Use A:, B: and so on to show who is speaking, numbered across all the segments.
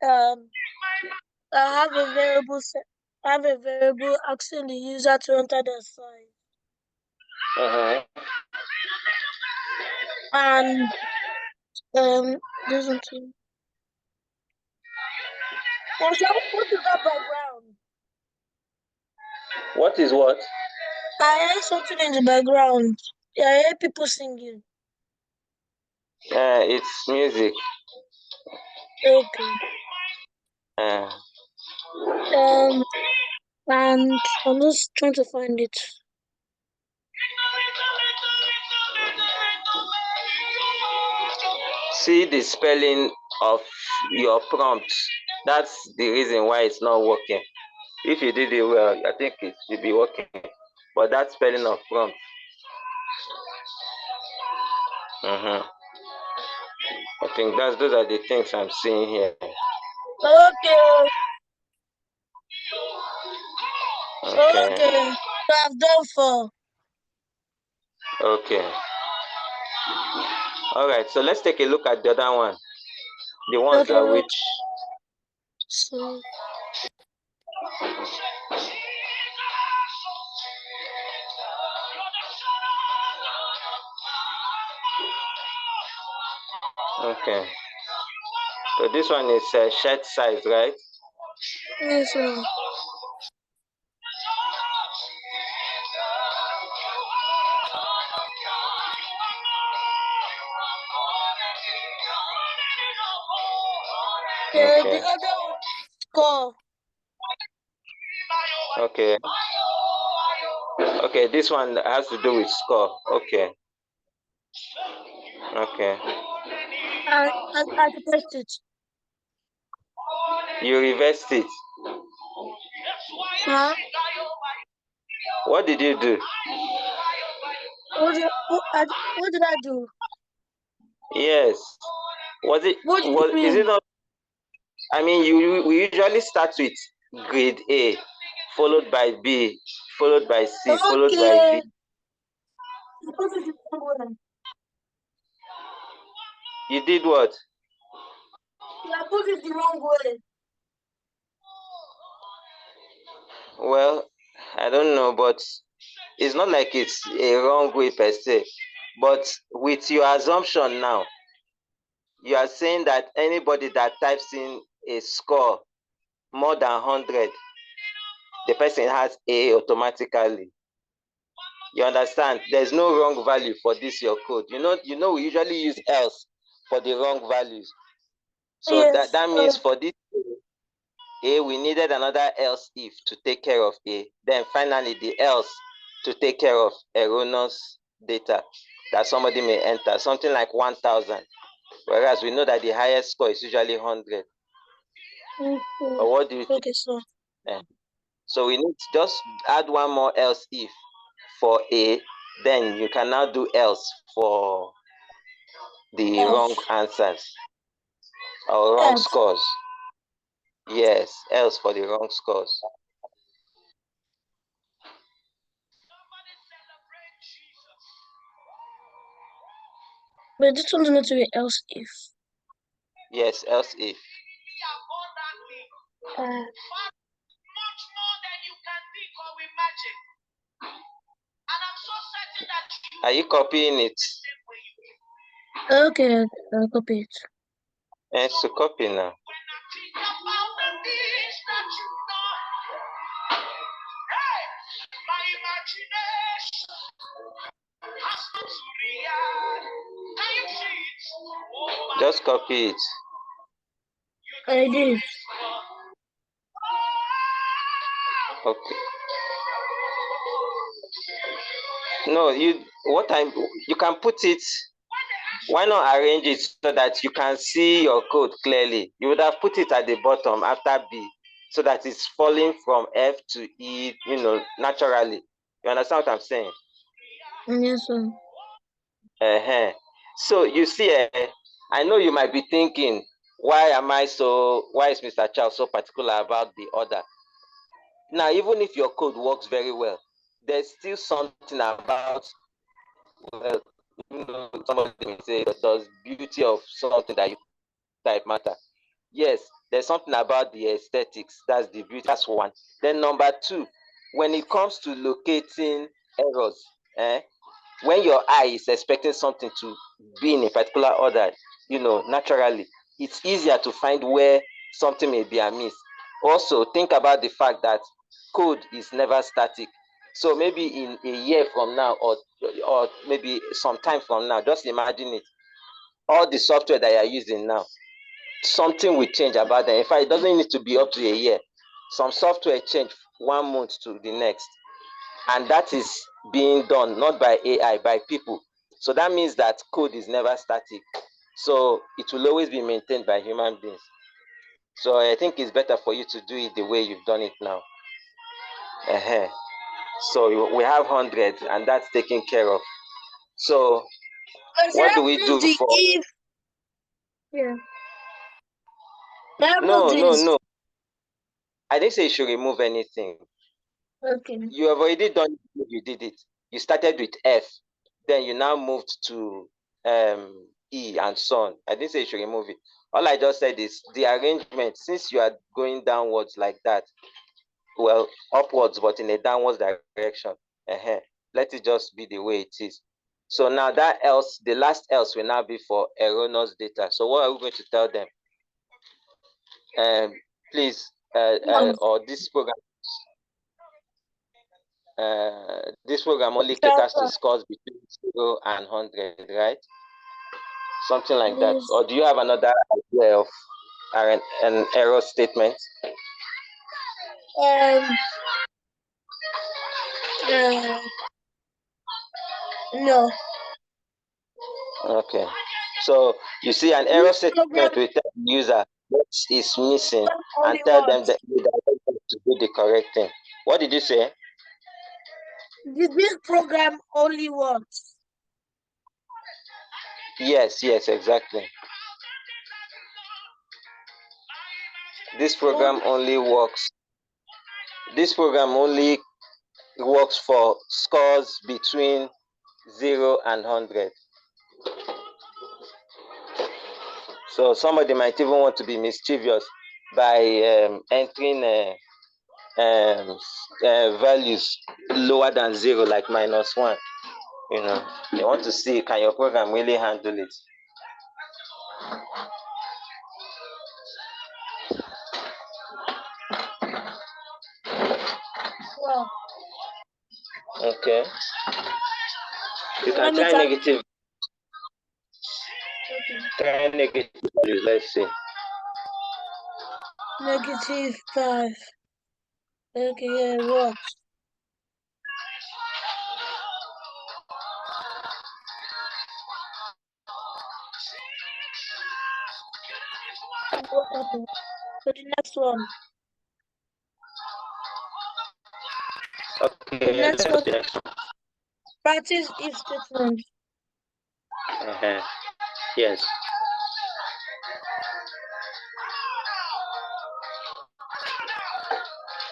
A: um I have a variable asking the user to enter the size. And doesn't also, what is that background?
B: What is what?
A: I hear something in the background. I hear people singing.
B: It's music.
A: Okay. And I'm just trying to find it.
B: See the spelling of your prompt. That's the reason why it's not working. If you did it well, I think it should be working. But that spelling of prompt. I think those are the things I'm seeing here.
A: Okay.
B: Okay.
A: So I've done 4.
B: Okay. All right. So let's take a look at the other one. The ones that which.
A: So.
B: Okay. So this one is shirt size, right?
A: Yes, sir. Okay. The other one, score.
B: Okay. Okay, this one has to do with score. Okay. Okay.
A: I reversed it.
B: You reversed it.
A: Huh?
B: What did you do?
A: What did I do?
B: Yes. Was it?
A: What do you mean?
B: Is it not? I mean, we usually start with grade A, followed by B, followed by C, followed by D. You did what?
A: I put it the wrong way.
B: Well, I don't know, but it's not like it's a wrong way per se. But with your assumption now, you are saying that anybody that types in a score more than 100, the person has A automatically. You understand? There's no wrong value for this your code. You know we usually use else for the wrong values. So
A: yes.
B: that means for this A, we needed another else if to take care of A. Then finally the else to take care of erroneous data that somebody may enter, something like 1,000. Whereas we know that the highest score is usually 100. Or what do you think?
A: Okay, so.
B: So we need to just add one more else if for A, then you can now do else for the wrong answers or wrong scores. Yes, else for the wrong scores.
A: But this one's not to be else if.
B: Yes, else if. Are you copying it?
A: Okay, I'll copy it.
B: Yes, to copy now. Just copy it.
A: I did.
B: Okay. No, you can put it. Why not arrange it so that you can see your code clearly? You would have put it at the bottom after B so that it's falling from F to E, naturally. You understand what I'm saying?
A: Yes, sir.
B: So you see, I know you might be thinking, why is Mr. Charles so particular about the order? Now, even if your code works very well, there's still something about, well, somebody may say, does beauty of something that you type matter? Yes, there's something about the aesthetics. That's the beauty. That's one. Then number two, when it comes to locating errors, when your eye is expecting something to be in a particular order, naturally, it's easier to find where something may be amiss. Also, think about the fact that code is never static. So maybe in a year from now, or maybe some time from now, just imagine it. All the software that you're using now, something will change about them. In fact, it doesn't need to be up to a year. Some software change 1 month to the next, and that is being done not by AI, by people. So that means that code is never static. So it will always be maintained by human beings. So I think it's better for you to do it the way you've done it now. Uh-huh. So we have 100, and that's taken care of. So
A: Should
B: what
A: I
B: do we
A: remove
B: do
A: the
B: for?
A: if? Yeah. Should I remove
B: No, no,
A: this?
B: no. I didn't say you should remove anything.
A: Okay.
B: You have already done it. You did it. You started with F, then you now moved to E and so on. I didn't say you should remove it. All I just said is the arrangement, since you are going downwards like that, well, upwards, but in a downwards direction. Let it just be the way it is. So now that else, the last else will now be for erroneous data. So what are we going to tell them? Please, or this program only caters to scores between 0 and 100, right? Something like that.
A: Yes.
B: Or do you have another idea of an error statement?
A: Um. No.
B: Okay. So you see, an error
A: This program
B: statement will tell the user what is missing and
A: only
B: tell them
A: works.
B: that you direct them to do the correct thing. What did you say?
A: This program only works.
B: Yes, yes, exactly. This program only works. This program only works for scores between 0 and 100. So somebody might even want to be mischievous by entering values lower than 0, like -1. They want to see, can your program really handle it?
A: Wow.
B: Okay. You
A: So
B: can
A: let me
B: try
A: try.
B: negative.
A: Okay.
B: Try negative values. Let's see.
A: -5. Okay, yeah, it works. Okay. So the next one. The
B: Okay.
A: next one.
B: Yes.
A: Practice if statement.
B: Uh-huh. Yes.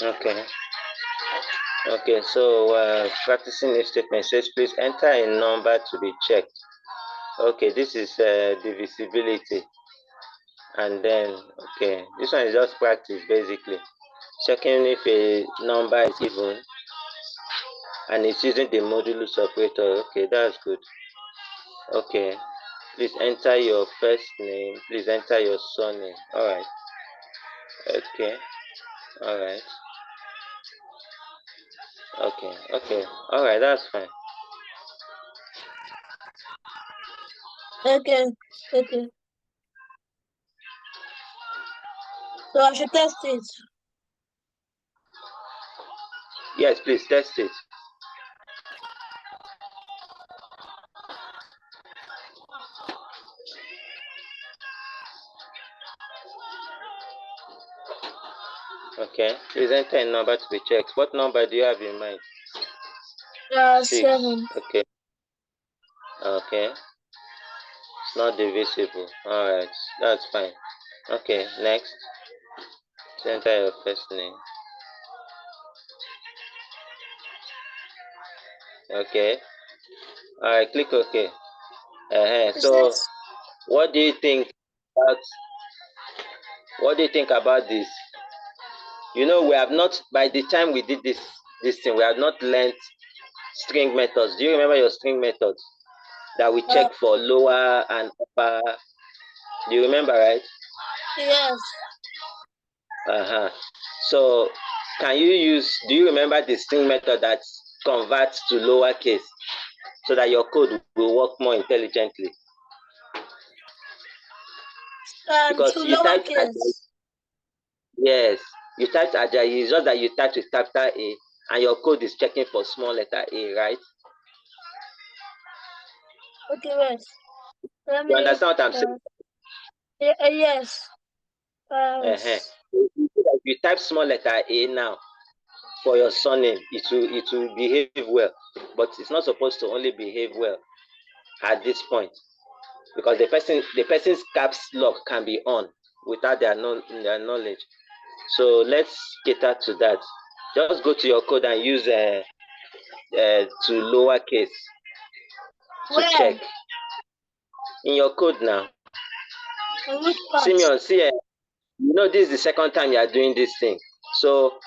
B: Okay. Okay. So practicing if statement says, please enter a number to be checked. Okay. This is divisibility. And then, okay, this one is just practice basically. Checking if a number is even and it's using the modulus operator. Okay, that's good. Okay, please enter your first name. Please enter your surname. All right. Okay. All right. Okay. Okay. All right. That's fine.
A: Okay. Okay. So I should test it.
B: Yes, please test it. Okay. Please enter a number to be checked. What number do you have in mind? 6.
A: 7.
B: Okay. Okay. It's not divisible. All right. That's fine. Okay. Next. Enter your first name. Okay. All right. Click OK.
A: It
B: So,
A: says
B: what do you think about What do you think about this? You know, we have not, by the time we did this thing, we have not learned string methods. Do you remember your string methods that we check for lower and upper? Do you remember, right?
A: Yes.
B: Uh-huh. So do you remember the string method that converts to lowercase so that your code will work more intelligently?
A: To
B: Because you typed Ajayi,
A: lowercase.
B: yes, you typed Ajayi, it's just that you typed with capital A and your code is checking for small letter A, right?
A: Okay, wait. Let
B: You
A: me.
B: understand what I'm saying?
A: Yes.
B: Uh-huh. If you type small letter A now for your surname, it will behave well, but it's not supposed to only behave well at this point because the person's caps lock can be on without their knowledge. So let's cater to that. Just go to your code and use to lowercase to
A: Where?
B: check in your code now.
A: On which part?
B: Simeon, see, you know this is the second time you are doing this thing, so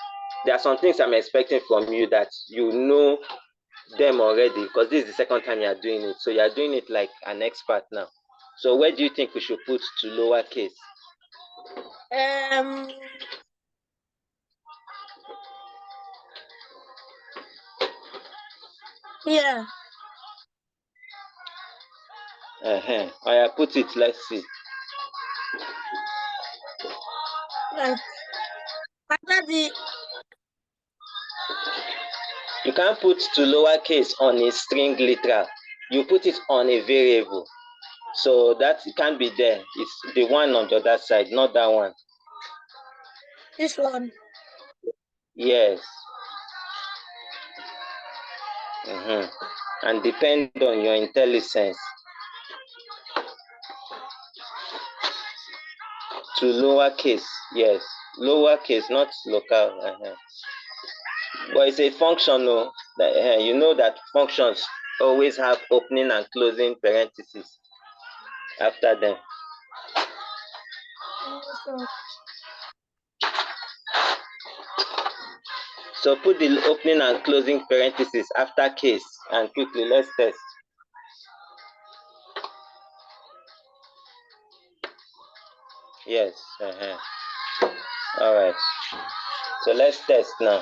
B: there are some things I'm expecting from you that you know them already because this is the second time you are doing it. So you are doing it like an expert now. So where do you think we should put to lowercase?
A: Um. Yeah.
B: I put it. Let's see.
A: Like after the.
B: You can't put to lowercase on a string literal. You put it on a variable. So that it can't be there. It's the one on the other side, not that one.
A: This one.
B: Yes. Mm-hmm. And depend on your intelligence. To lowercase, yes. Lowercase, not local. But it's a function, no. You know that functions always have opening and closing parentheses after them.
A: So
B: So put the opening and closing parentheses after case and quickly let's test. Yes. All right. So let's test now.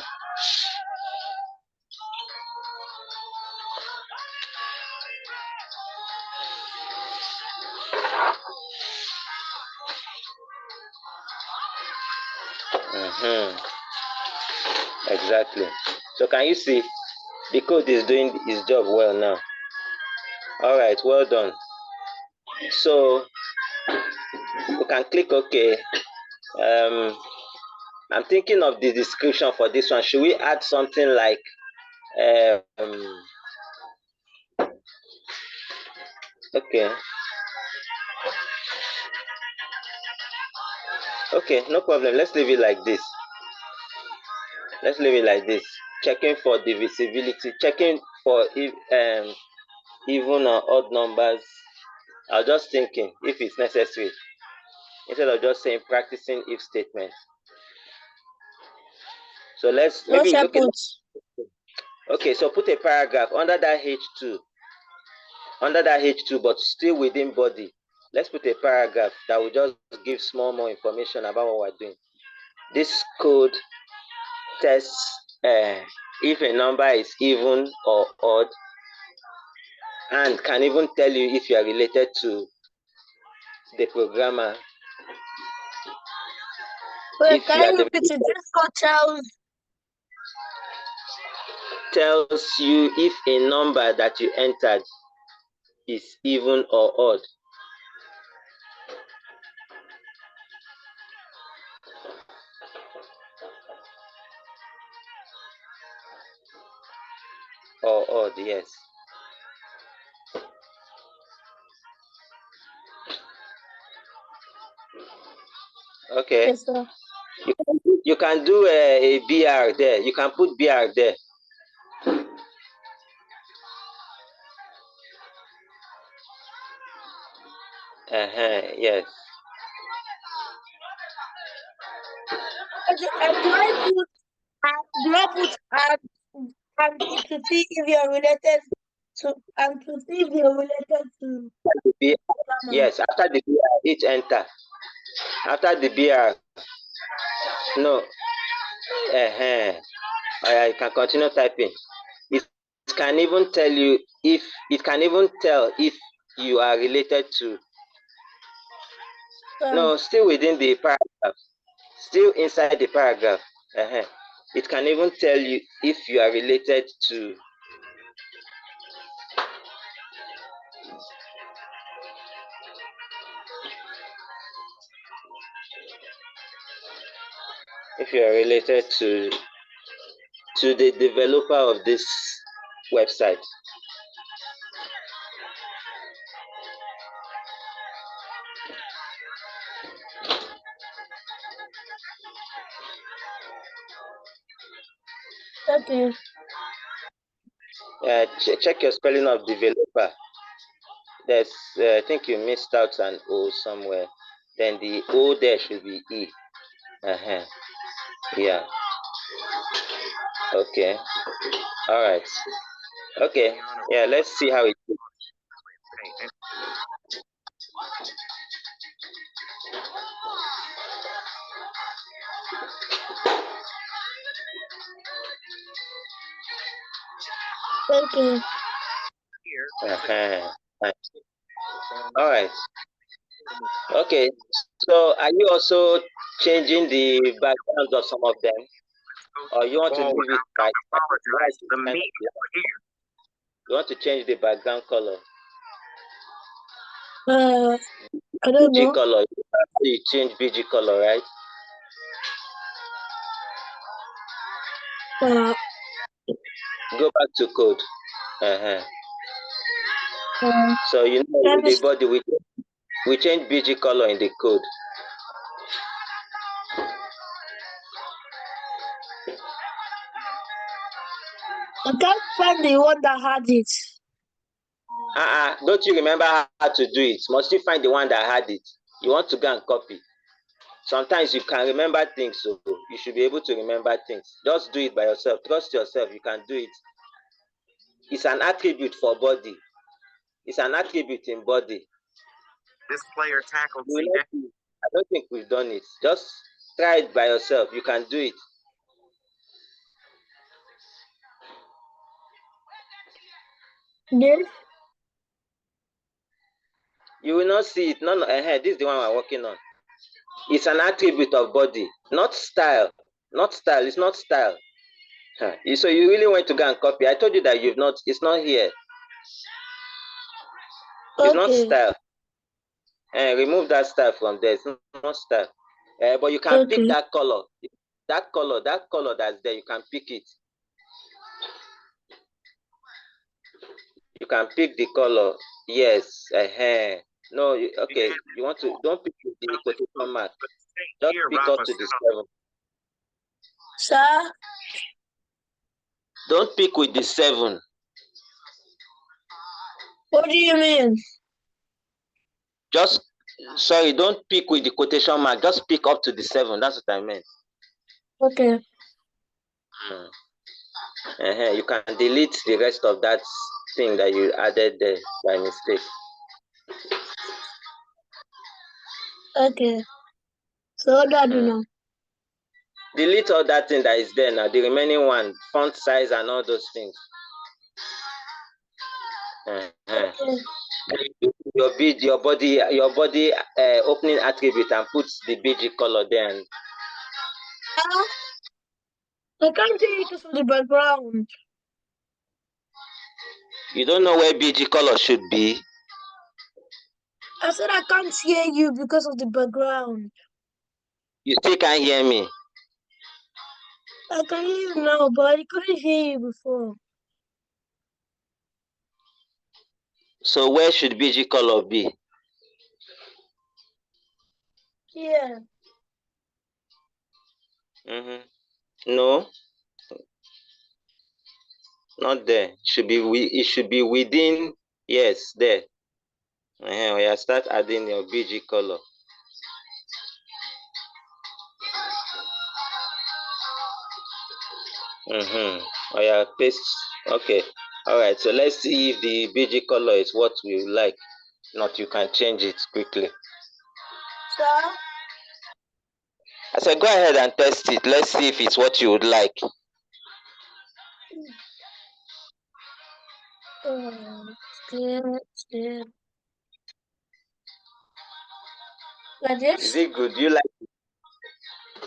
B: Exactly. So can you see the code is doing its job well now? All right. Well done. So we can click OK. I'm thinking of the description for this one. Should we add something like okay. Okay, no problem. Let's leave it like this. Let's leave it like this. Checking for divisibility, checking for if even or odd numbers. I was just thinking if it's necessary, instead of just saying practicing if statement. So let's
A: what
B: maybe
A: happened?
B: okay. So put a paragraph under that H2, but still within body. Let's put a paragraph that will just give more information about what we're doing. This code tests if a number is even or odd, and can even tell you if you are related to the programmer.
A: Wait,
B: If you
A: can
B: are
A: you
B: the
A: repeat it? This code
B: tells you if a number that you entered is even or odd. Or odd, yes. Okay.
A: Yes, sir.
B: You can do a BR there. You can put BR there. Yes.
A: And do I put and to see if you're related to and to see if you're related to
B: The BR,
A: Grandma?
B: yes, after the BR, hit enter. After the BR, no, you can continue typing. It can even tell you if it can even tell if you are related to.
A: So,
B: No, still within the paragraph, still inside the paragraph. It can even tell you if you are related to. If you are related to the developer of this website.
A: okay.
B: Check your spelling of developer. There's, I think you missed out an O somewhere. Then the O there should be E. Yeah. Okay. All right. Okay. Yeah. Let's see how it is.
A: Okay.
B: All right. Okay. So, are you also changing the backgrounds of some of them, or you want to leave it like you want to change the background color?
A: I don't
B: BG
A: know.
B: color. You change BG color, right?
A: Uh,
B: Go back to code.
A: uh,
B: So you know
A: let
B: in
A: me.
B: the body we change BG color in the code.
A: I can't find the one that had it.
B: Don't you remember how to do it? Must you find the one that had it? You want to go and copy. Sometimes you can remember things, so you should be able to remember things. Just do it by yourself. Trust yourself, you can do it. It's an attribute for body. It's an attribute in body.
C: This player tackled
B: I don't think we've done it. Just try it by yourself. You can do it.
A: This?
B: You will not see it. No, this is the one we're working on. It's an attribute of body, not style. Not style. It's not style. So you really want to go and copy? I told you that you've not. It's not here. It's not
A: Okay.
B: style. Remove that style from there. It's not style. But you can pick that color. That color that's there. You can pick it. You can pick the color. Yes. No. Okay. You want to? Don't pick the quotation mark. Just pick up to the 7.
A: Sir?
B: Don't pick with the 7.
A: What do you mean?
B: Just sorry, don't pick with the quotation mark. Just pick up to the 7. That's what I meant.
A: Okay.
B: You can delete the rest of that thing that you added there by mistake.
A: Okay. So what do I do now?
B: Delete all that thing that is there now. The remaining one, font size and all those things.
A: Okay.
B: Your body opening attribute and put the BG color there. And
A: I can't see it from the background.
B: you don't know where BG color should be.
A: I said I can't hear you because of the background.
B: You still can't hear me.
A: I can hear you now, but I couldn't hear you before.
B: So where should BG color be?
A: Yeah.
B: No, not there. It should be within. Yes, there. We start adding your BG color. Oh yeah, paste. Okay. All right. So let's see if the BG color is what we like. Not, you can change it quickly.
A: Sir?
B: I said, go ahead and test it. Let's see if it's what you would like.
A: Scared. Like
B: Is
A: this?
B: it good? You like it?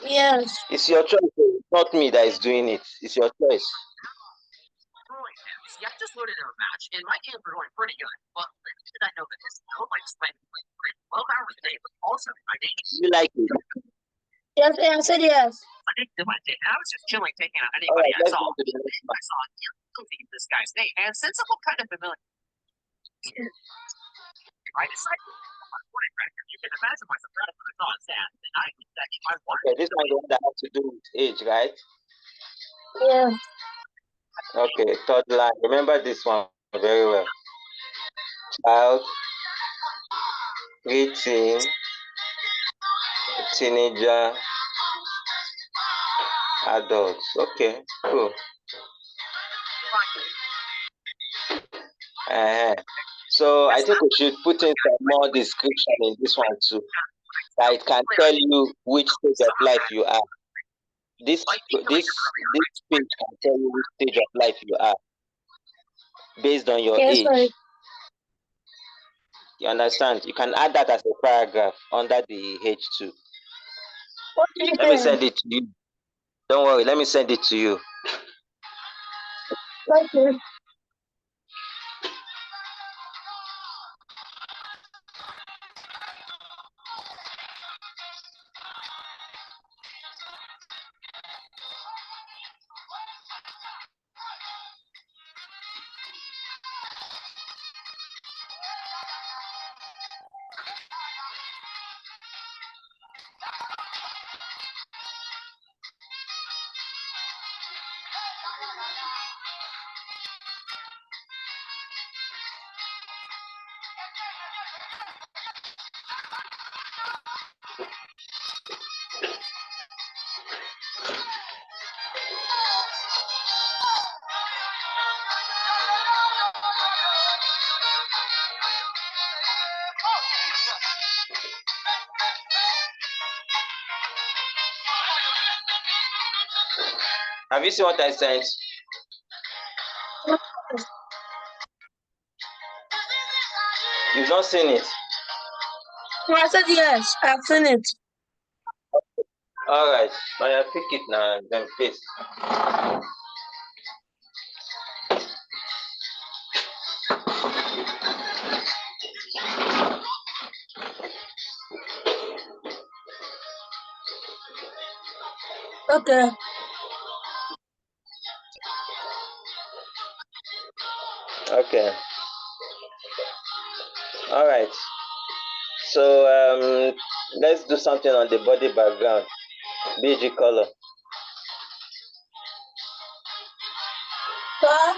A: Yes.
B: It's your choice. It's not me that is doing it. It's your choice.
C: See, I just loaded in a match, and my games were going pretty good. But little did I know that this code might spend 12 hours a day, but also my day.
B: You like it?
A: Yes, I said yes.
C: I was just chilling, taking out
B: All
C: anybody
B: right,
C: I
B: let's
C: saw.
B: go to the next one.
C: I saw this guy's name, and since it looked kind of familiar, I decided to point record. You can imagine my surprise when I saw it sad. And I think that if I wanted
B: Okay, this one the one that has to do with age, right?
A: Yes.
B: Okay, third line. Remember this one very well. Child, preteen, teenager, adults. Okay, cool. So I think we should put in some more description in this one too. That it can tell you which stage of life you are. This page can tell you which stage of life you are based on your
A: Yes,
B: age.
A: sorry.
B: You understand? You can add that as a paragraph under the age too.
A: What do you
B: Let me
A: say?
B: send it to you. Don't worry, let me send it to you.
A: Okay.
B: Have you seen what I sent? You've not seen it?
A: No, I said yes. I've seen it.
B: Alright, now pick it now and then paste.
A: Okay.
B: Okay. Alright. So let's do something on the body background. BG color.
A: Sir?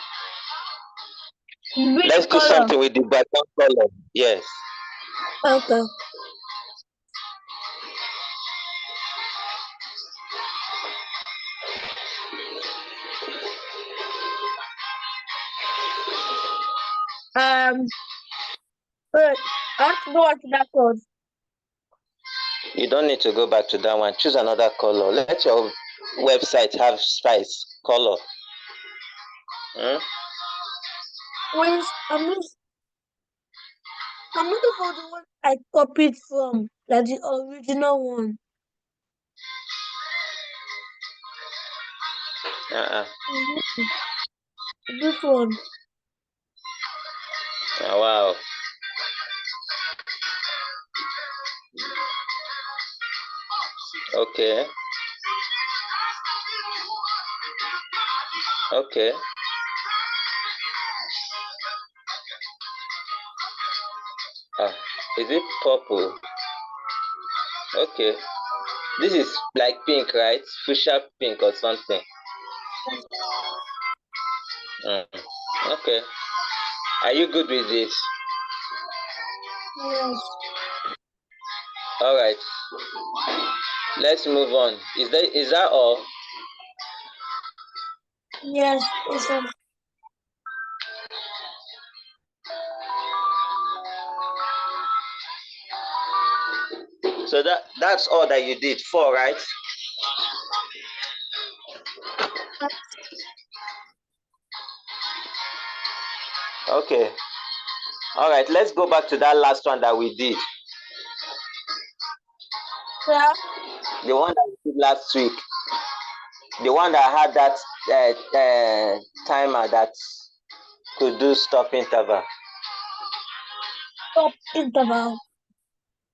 A: Which
B: Let's do
A: color?
B: something with the background color. Yes.
A: Okay. Wait. I have to go on to that code.
B: You don't need to go back to that one. Choose another color. Let your website have spice color.
A: Wait, I'm looking for the one I copied from, like the original one. Mhm. This one.
B: Oh, wow. Okay. Okay. Is it purple? Okay. This is like pink, right? Fuchsia pink or something. Okay. Are you good with this?
A: Yes.
B: All right. Let's move on. Is that all?
A: Yes, it's a
B: So that's all that you did. 4, right? Okay. All right. Let's go back to that last one that we did.
A: yeah.
B: The one that we did last week. The one that had that timer that could do stop interval.
A: Stop interval.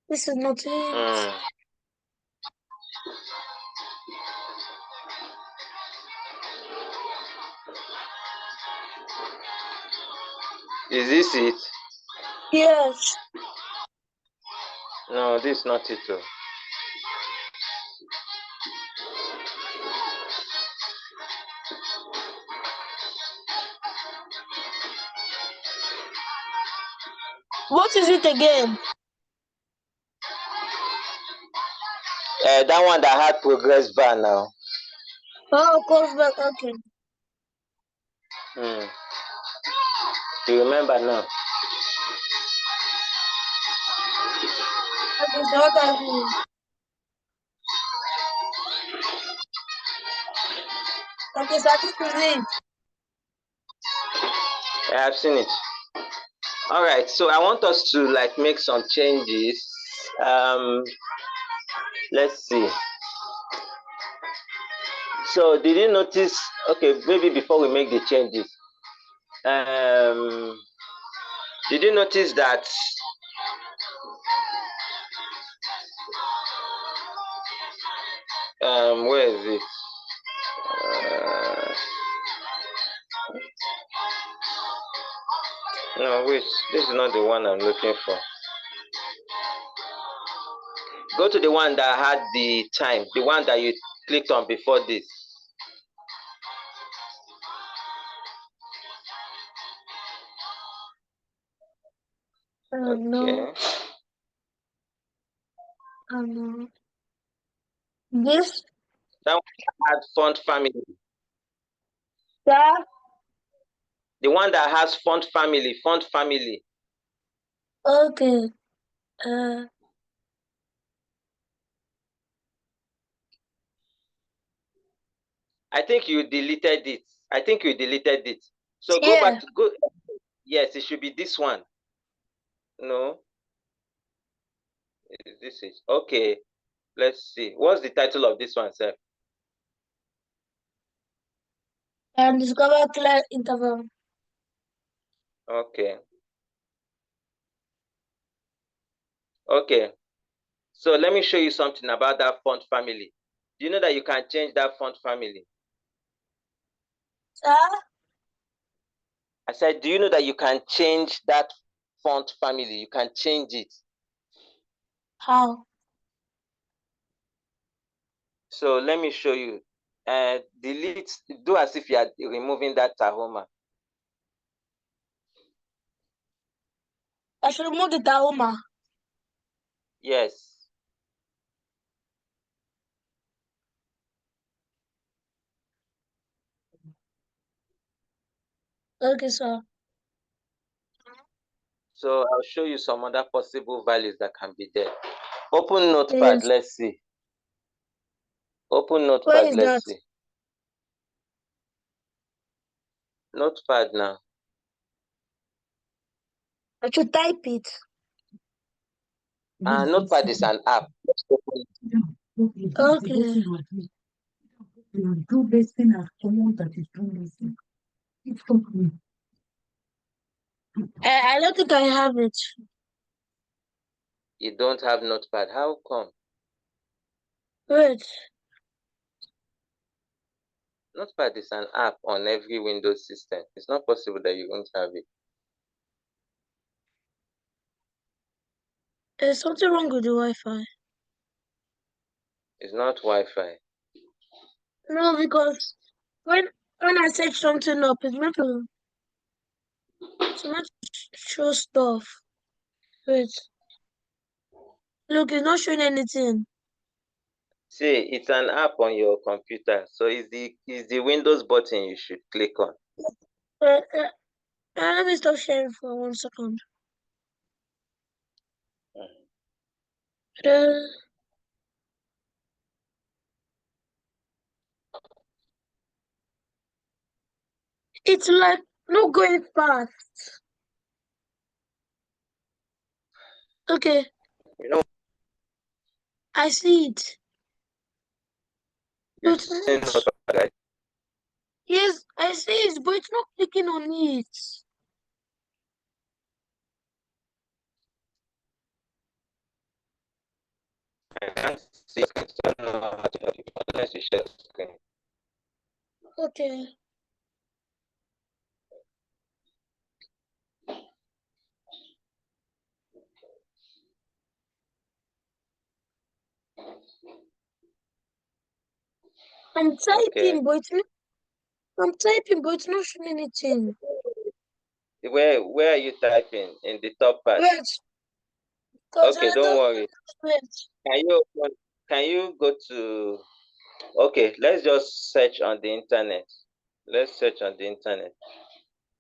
A: This is not it.
B: Mm. Is this it?
A: Yes.
B: No, this is not it. Oh.
A: What is it again?
B: That one that had progress bar now.
A: Oh, course back. Okay.
B: Mm. You remember now?
A: Okay, so what I do? Okay, so this is it.
B: I have seen it. All right, so I want us to like make some changes. Let's see. So did you notice? Okay, maybe before we make the changes, did you notice that where is it? No, wait, this is not the one I'm looking for. Go to the one that had the time, the one that you clicked on before this.
A: No.
B: Okay.
A: No. This.
B: That one had font family.
A: Yeah.
B: The one that has font family, font family.
A: Okay.
B: I think you deleted it. I think you deleted it. So go
A: Yeah.
B: back to go. Yes, it should be this one. No. This is okay. Let's see. What's the title of this one, sir?
A: And discover clear interval.
B: Okay. Okay. So let me show you something about that font family. Do you know that you can change that font family?
A: Sir?
B: I said, do you know that you can change that font family? You can change it.
A: How?
B: So let me show you. Delete, do as if you are removing that Tahoma.
A: I should remove the Tahoma.
B: Yes.
A: Okay, sir.
B: So I'll show you some other possible values that can be there. Open Notepad,
A: Yes.
B: let's see. Open
A: Where
B: Notepad,
A: is
B: let's
A: that?
B: see. Notepad now.
A: I should type it.
B: Notepad is an app.
A: Okay. I don't think I have it.
B: You don't have Notepad. How come?
A: Wait.
B: Notepad is an app on every Windows system. It's not possible that you won't have it.
A: There's something wrong with the Wi-Fi.
B: It's not Wi-Fi.
A: No, because when I search something up, it's meant to show stuff. Wait. Look, it's not showing anything.
B: See, it's an app on your computer, so it's the Windows button you should click on.
A: Let me stop sharing for 1 second. Uh, it's like not going fast. Okay,
B: You know,
A: I see it.
B: you're
A: But
B: seeing what, right?
A: yes, I see it, but it's not clicking on it.
B: I can't see it, so I don't know how to help you unless you share the screen.
A: Okay. I'm
B: Okay.
A: typing, but it's not showing anything.
B: Where are you typing? In the top part?
A: Wait, because
B: Okay, don't worry.
A: wait.
B: Can you go to, okay, let's just search on the internet. Let's search on the internet.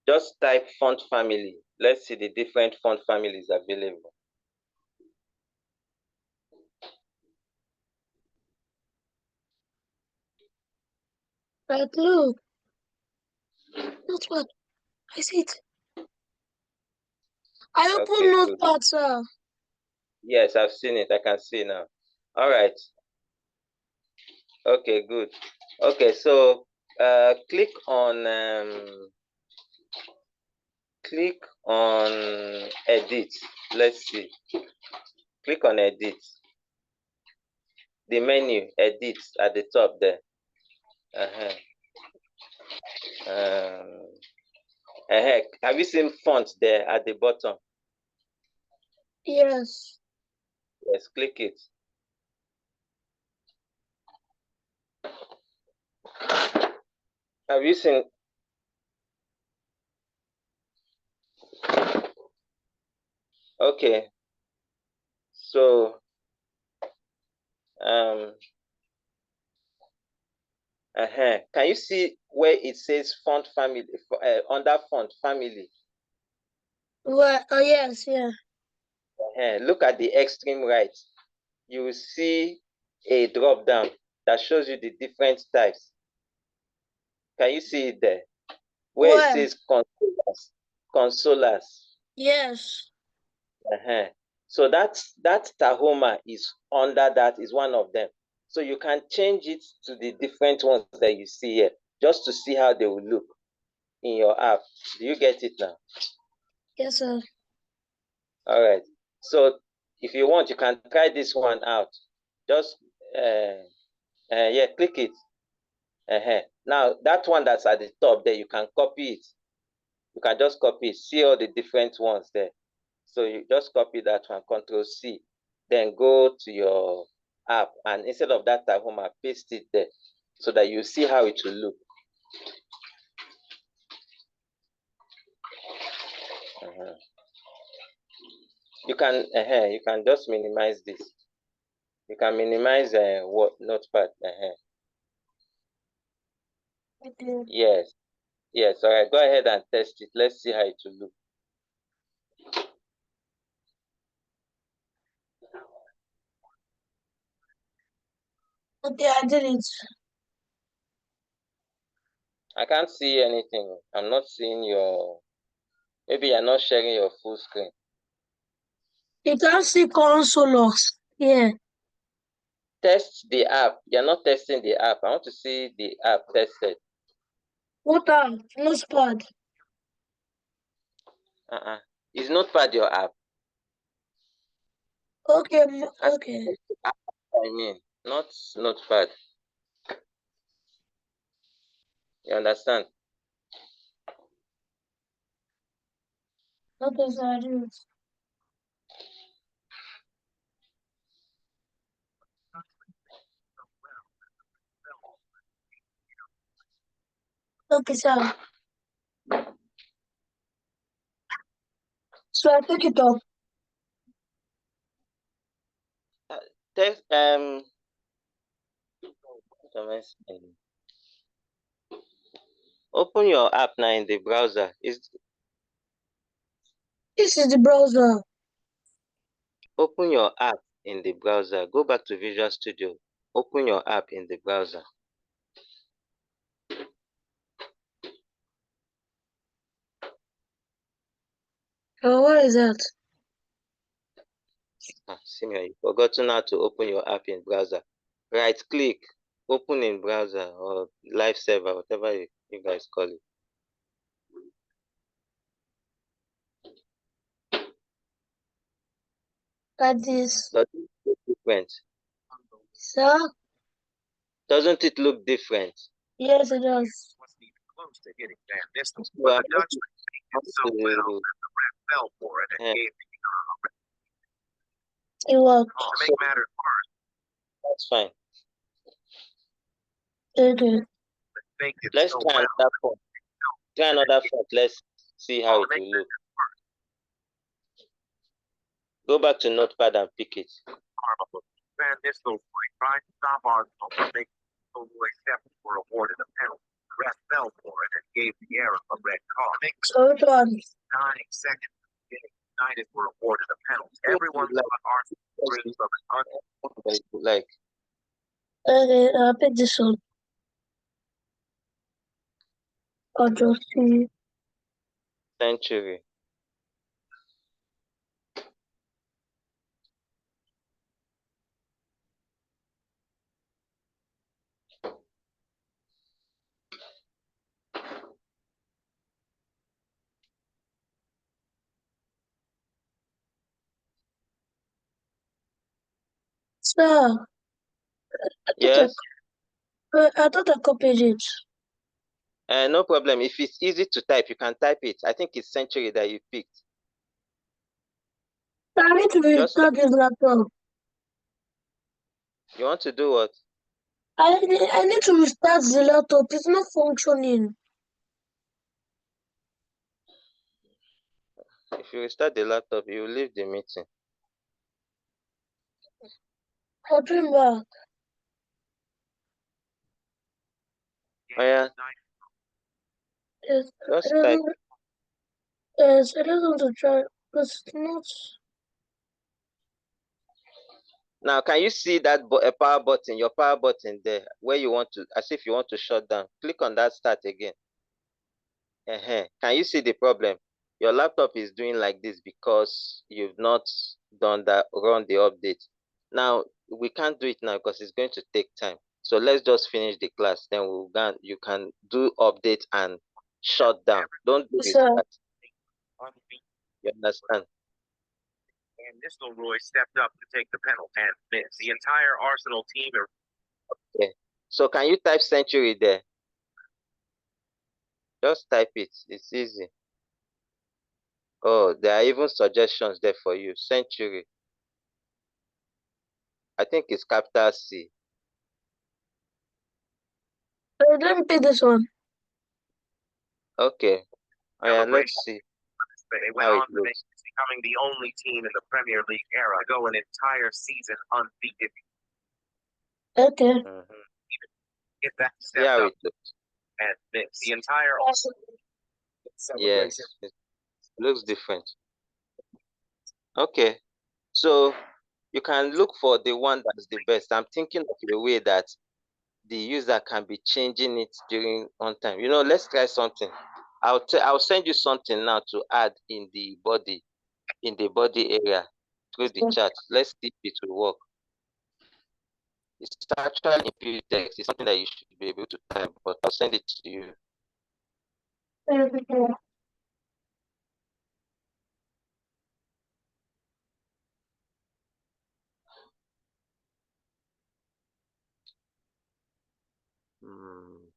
B: Just type font family. Let's see the different font families available.
A: Right, look. Notepad. I see it. I open
B: Okay, good.
A: Notepad, sir.
B: Yes, I've seen it. I can see now. All right. Okay, good. Okay, so click on edit. Let's see. Click on edit. The menu edit at the top there. Have you seen font there at the bottom?
A: Yes.
B: Yes, click it. Have you seen? Okay. So can you see where it says font family under font family?
A: Well, oh yes, yeah.
B: Look at the extreme right. You will see a drop down that shows you the different types. Can you see it there? Where it says consolers.
A: Yes.
B: So that Tahoma is under that, is one of them. So you can change it to the different ones that you see here, just to see how they will look in your app. Do you get it now?
A: Yes, sir.
B: All right. So if you want, you can try this one out. Just yeah, click it. Now that one that's at the top there, you can copy it. You can just copy it. See all the different ones there. So you just copy that one, Control C, then go to your app, and instead of that Tahoma, paste it there so that you see how it will look. You can just minimize this. You can minimize what Notepad.
A: Okay.
B: Yes. All right. Go ahead and test it. Let's see how it will look.
A: Okay, I did it.
B: I can't see anything. I'm not seeing your. Maybe you're not sharing your full screen.
A: You can see consoles. Yeah.
B: Test the app. You're not testing the app. I want to see the app tested.
A: What app? Notepad.
B: Is Notepad your app?
A: Okay, okay.
B: I mean, not Notepad. You understand?
A: Okay, so I did it. Okay, sir. So I pick it up.
B: Test am I saying? Open your app now in the browser.
A: This is the browser.
B: Open your app in the browser. Go back to Visual Studio. Open your app in the browser.
A: Oh, what is that?
B: Simeon, you forgotten how to open your app in browser. Right click, open in browser or live server, whatever you guys call it.
A: Like this.
B: Doesn't it look different?
A: Sir?
B: Doesn't it look different?
A: Yes, it does.
C: Wasn't even close to hitting Van Nistel,
B: So
C: but
B: I
C: the Dutchman
B: want
C: did so well
B: to,
C: that the ref fell for it and
B: yeah,
C: gave the
A: It worked.
C: to
B: so
C: make matters worse.
B: that's fine.
A: Okay.
C: They did
B: Let's
C: so
B: try
C: well.
B: another font. Try another font. Let's see how it
C: Make
B: will look. Go back to Notepad and pick it.
C: Arnold. Van Nistelrooy tried to stop Arsenal, but they were awarded a penalty. The ref fell for it and gave the error a red card.
A: So which one?
C: 9 seconds. United were awarded a penalty.
B: What
C: Everyone
B: you like?
C: thought Arsenal were in from an
B: What you like?
A: Okay, I'll pick this one. I'll just see.
B: Century.
A: Sir,
B: Yes.
A: I thought I copied it.
B: No problem. If it's easy to type, you can type it. I think it's Century that you picked.
A: I need to
B: Just
A: restart this laptop.
B: you want to do what?
A: I need to restart the laptop. It's not functioning.
B: If you restart the laptop, you will leave the meeting.
A: I'll turn back.
B: Oh yeah,
A: Yes,
B: just type.
A: I don't want to try because it's not.
B: Now, can you see that a power button, your power button there, where you want to, as if you want to shut down? Click on that start again. Can you see the problem? Your laptop is doing like this because you've not run the update. Now, we can't do it now because it's going to take time. So let's just finish the class. Then you can do update and shut down. Don't do
A: Sir,
B: restart. You understand?
C: And Nistelrooy stepped up to take the penalty and missed. The entire Arsenal team.
B: Okay. So can you type Century there? Just type it. It's easy. Oh, there are even suggestions there for you. Century. I think it's capital C.
A: let me pick this one.
B: Okay. Oh yeah, let's see
C: They went
B: how
C: on
B: it
C: to
B: looks.
C: becoming the only team in the Premier League era to go an entire season undefeated.
A: Okay.
C: If that
B: See
C: stepped
B: how
C: up
B: it looks.
C: and missed the entire
B: Yes, it looks different. Okay. So you can look for the one that's the best. I'm thinking of a way that the user can be changing it during on time. Let's try something. I'll send you something now to add in the body area through the chat. Let's see if it will work. It's actually in text. It's something that you should be able to type, but I'll send it to you. Hmm.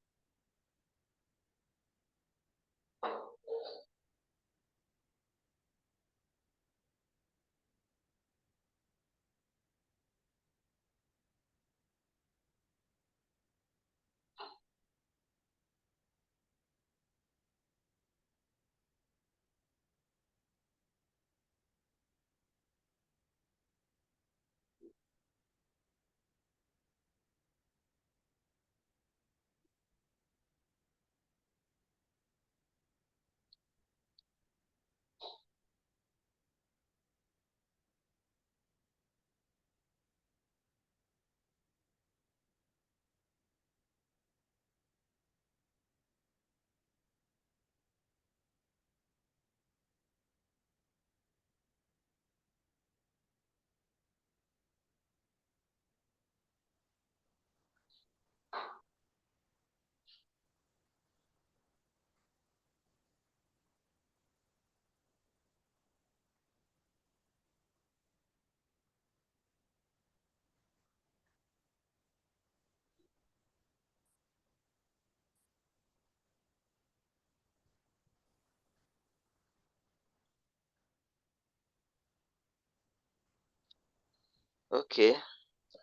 B: Okay,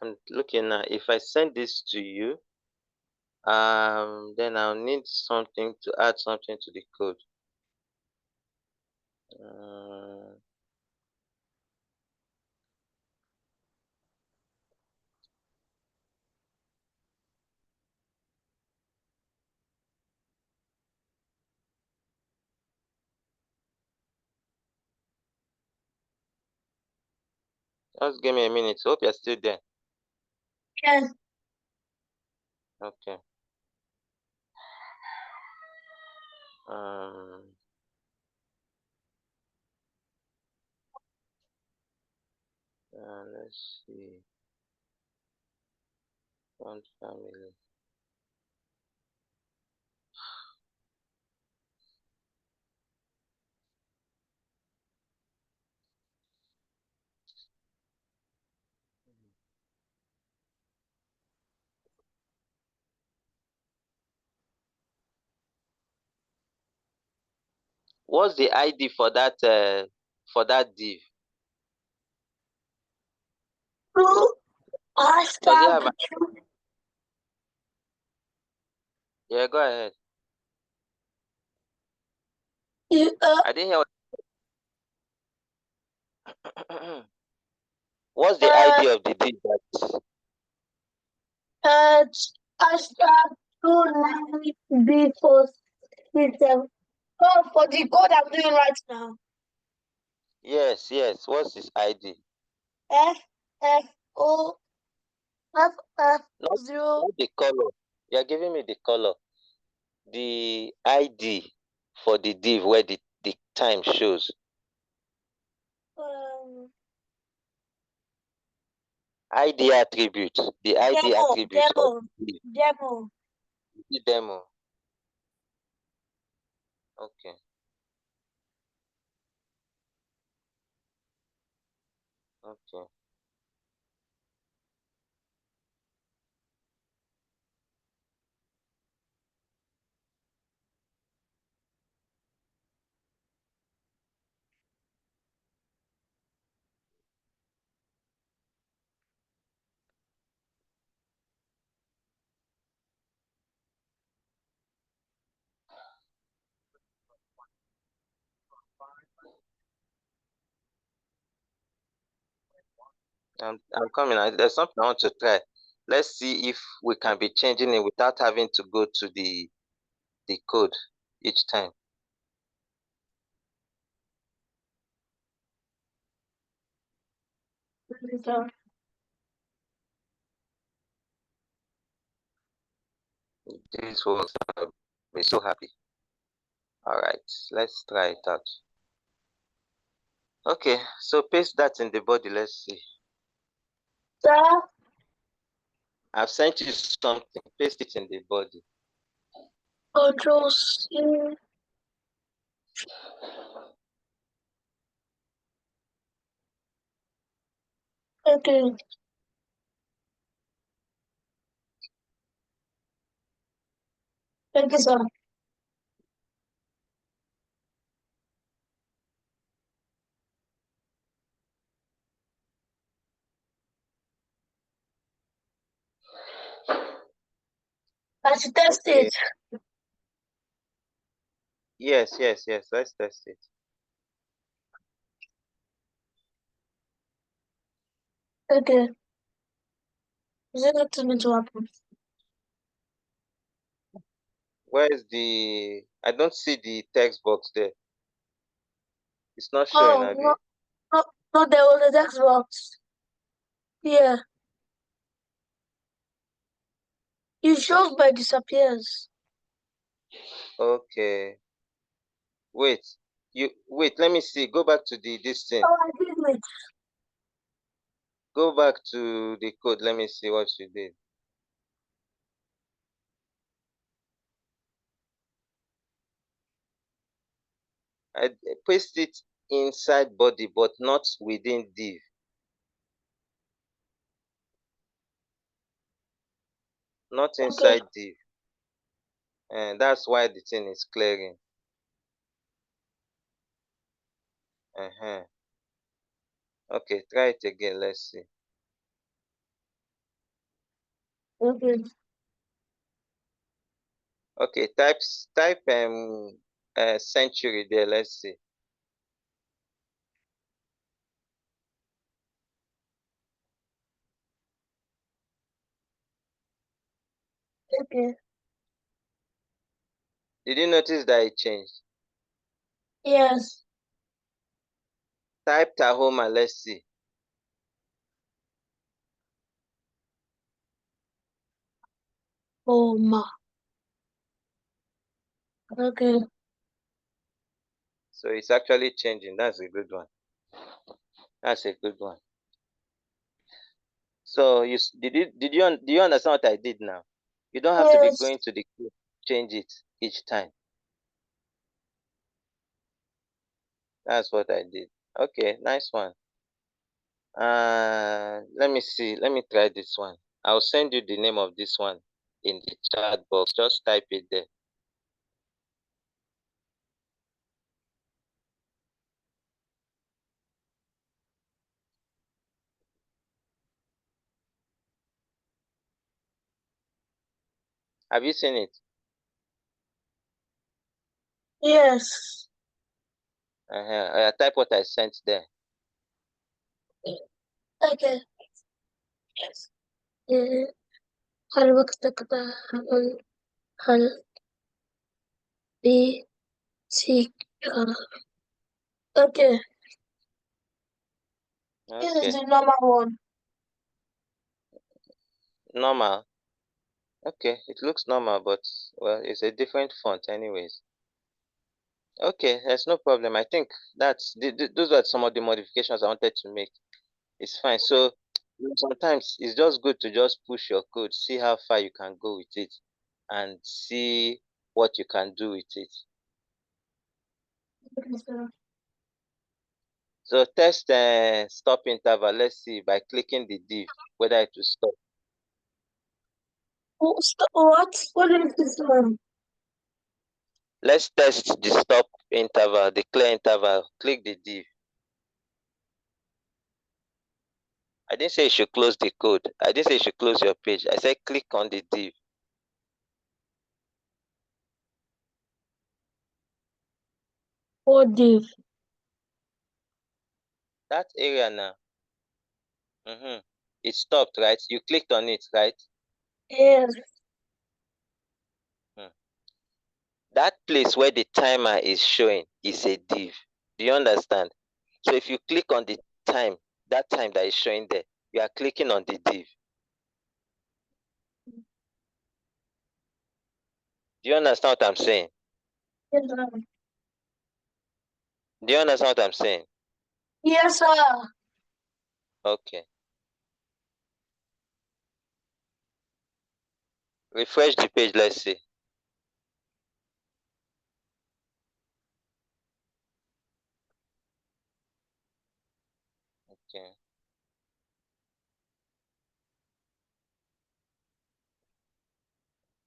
B: I'm looking now. If I send this to you, then I'll need something to add something to the code. Just give me a minute. Hope you're still there.
A: Yes.
B: Okay. Let's see. Font family. What's the ID for that div?
A: Two
B: Does it
A: hashtag
B: have Yeah, go ahead. I didn't hear what's the ID of the div that
A: hashtag 29B467. Oh, for the code I'm doing right now.
B: Yes, what's his ID?
A: FFO
B: Not,
A: FF0.
B: not the color. You're giving me the color. The ID for the div where the time shows. ID attribute. The ID attribute of the
A: Demo.
B: demo. Okay. Okay. I'm coming. There's something I want to try. Let's see if we can be changing it without having to go to the code each time. This was be so happy. All right, let's try it out. Okay, so paste that in the body. Let's see.
A: Sir?
B: I've sent you something. Paste it in the body.
A: Control C. Okay. Thank you, sir. I should test
B: Okay.
A: it.
B: Yes. Let's test it.
A: Okay. Is it not going to happen?
B: Where's the? I don't see the text box there. It's not showing,
A: Oh,
B: Abby.
A: no, there was a text box. Yeah. It shows but disappears.
B: Okay. Wait. Let me see. Go back to this thing.
A: Oh, I did it.
B: Go back to the code. Let me see what you did. I paste it inside body, but not within div. Not inside div. And that's why the thing is clearing. Okay, try it again. Let's see.
A: Okay.
B: Okay, type century there. Let's see.
A: Okay.
B: Did you notice that it changed?
A: Yes.
B: Type Tahoma. Let's see.
A: Homa. Okay.
B: So it's actually changing. That's a good one. That's a good one. So did you understand what I did now? You don't have to be
A: Yes.
B: going to the code, change it each time. That's what I did. Okay, nice one. Let me see. Let me try this one. I'll send you the name of this one in the chat box. Just type it there. Have you seen it?
A: Yes.
B: Type what I sent there.
A: Okay. Yes. هل وقتك هل بيتك Okay. This is
B: Okay,
A: the number one.
B: normal. Okay, it looks normal, but well, it's a different font, anyways. Okay, there's no problem. I think those are some of the modifications I wanted to make. It's fine. So sometimes it's just good to just push your code, see how far you can go with it, and see what you can do with it. So test stop interval. Let's see by clicking the div whether it will stop.
A: What? What is this one?
B: Let's test the stop interval, the clear interval. Click the div. I didn't say you should close the code. I didn't say you should close your page. I said click on the div.
A: What div?
B: That area now. It stopped, right? You clicked on it, right?
A: Yes.
B: Hmm. That place where the timer is showing is a div. Do you understand? So if you click on the time, that time that is showing there, you are clicking on the div. Do you understand what I'm saying?
A: Yes,
B: Do you understand what I'm saying?
A: yes, sir.
B: Okay. Refresh the page, let's see. Okay.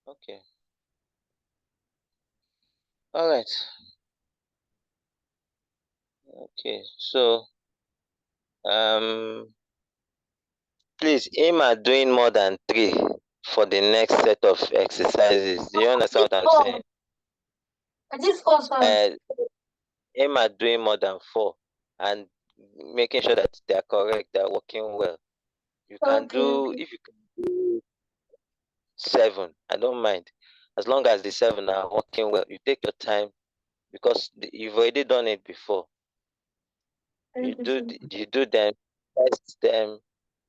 B: Okay. All right. Okay. So, please aim at doing more than 3 for the next set of exercises. Do you understand what I'm saying?
A: I did four, sir.
B: Aim at doing more than 4 and making sure that they are correct, they are working well. You can do, if you can do 7, I don't mind. As long as the 7 are working well, you take your time because you've already done it before. You do them, test them,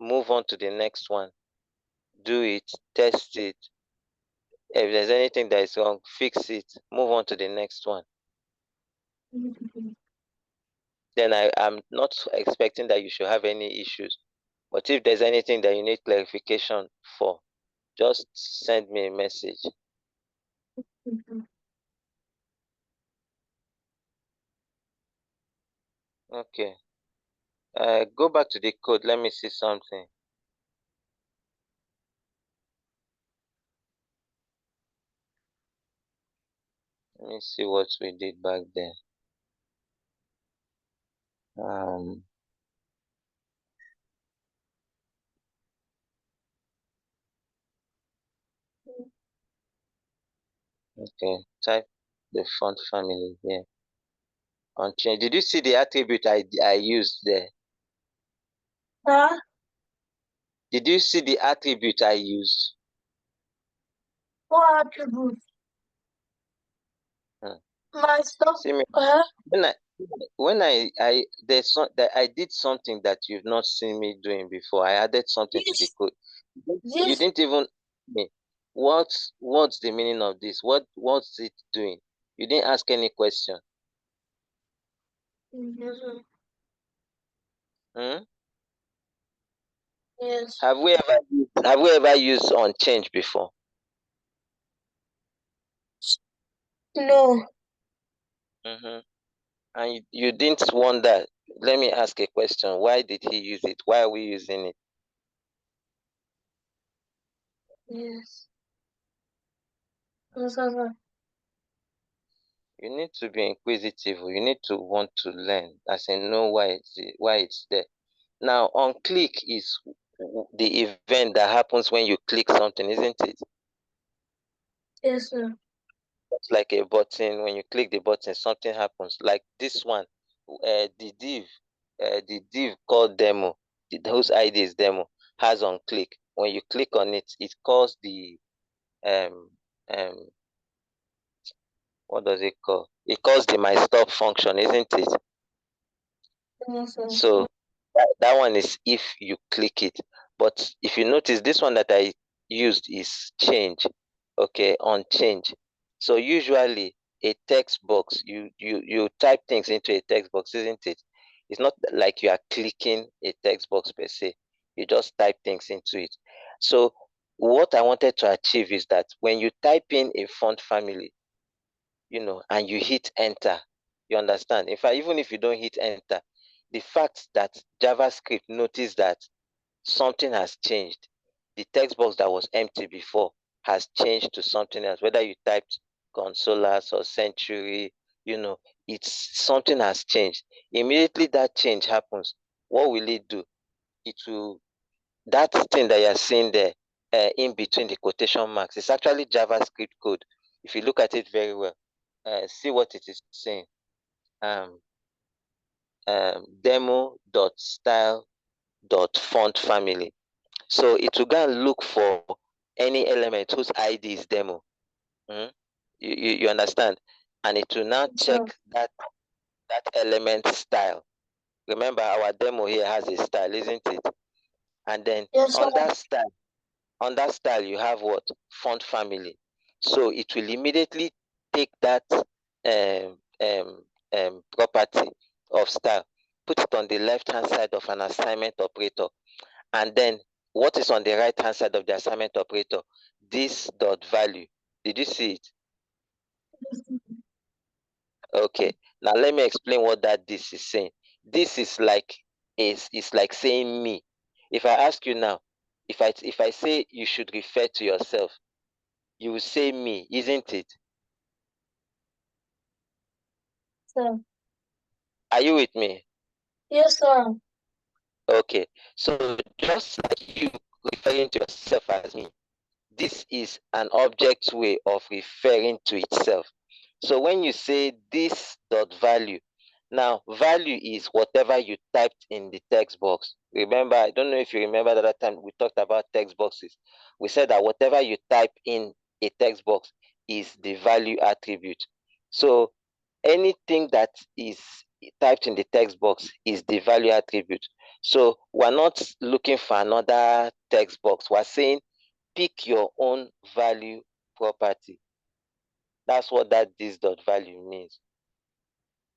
B: move on to the next one. Do it, test it. If there's anything that is wrong, fix it, move on to the next one. Then I'm not expecting that you should have any issues. But if there's anything that you need clarification for, just send me a message. Okay. Go back to the code. Let me see something. Let me see what we did back there. Okay, type the font family here. On change. Did you see the attribute I used there?
A: Huh?
B: Did you see the attribute I used?
A: What attribute?
B: Hmm.
A: My stuff.
B: Simeon,
A: Uh-huh.
B: when I there's that I did something that you've not seen me doing before. I added something to the
A: This,
B: code. You
A: this,
B: didn't even me. What's the meaning of this? What's it doing? You didn't ask any question.
A: yes,
B: Hmm?
A: yes,
B: Have we ever used on change before?
A: no,
B: Mm-hmm. And you didn't wonder. Let me ask a question. Why did he use it? Why are we using it?
A: yes, yes, yes, yes.
B: You need to be inquisitive. You need to want to learn, as in know why it's there. Now, on click is the event that happens when you click something, isn't it?
A: Yes, sir.
B: It's like a button. When you click the button, something happens. Like this one, the div called demo, whose ID is demo, has on click. When you click on it, it calls the um um what does it call? It calls the my stop function, isn't it?
A: Yes, sir.
B: So that one is if you click it. But if you notice, this one that I used is change. Okay, on change. So usually a text box, you type things into a text box, isn't it? It's not like you are clicking a text box per se. You just type things into it. So what I wanted to achieve is that when you type in a font family, and you hit enter, you understand. In fact, even if you don't hit enter, the fact that JavaScript noticed that something has changed, the text box that was empty before has changed to something else, whether you typed consolas or century, it's something has changed. Immediately that change happens, what will it do? It will That thing that you're seeing there, in between the quotation marks, is actually JavaScript code. If you look at it very well, see what it is saying. Um, demo.style.font family. So it will go and look for any element whose ID is demo. Mhm. You understand? And it will now
A: Yes, sir.
B: check that element style. Remember, our demo here has a style, isn't it? And then
A: Yes, sir.
B: on that style, you have what? Font family. So it will immediately take that property of style, put it on the left hand side of an assignment operator, and then what is on the right hand side of the assignment operator? This dot value. Did you see it? Okay. Now let me explain what this is saying. This is like saying me. If I ask you now, if I say you should refer to yourself, you will say me, isn't it?
A: Sir.
B: Are you with me?
A: Yes, sir.
B: Okay. So just like you referring to yourself as me, this is an object way of referring to itself. So when you say this dot value, now value is whatever you typed in the text box. Remember, I don't know if you remember the other time we talked about text boxes. We said that whatever you type in a text box is the value attribute. So anything that is typed in the text box is the value attribute. So we're not looking for another text box. We're saying pick your own value property. That's what that this dot value means.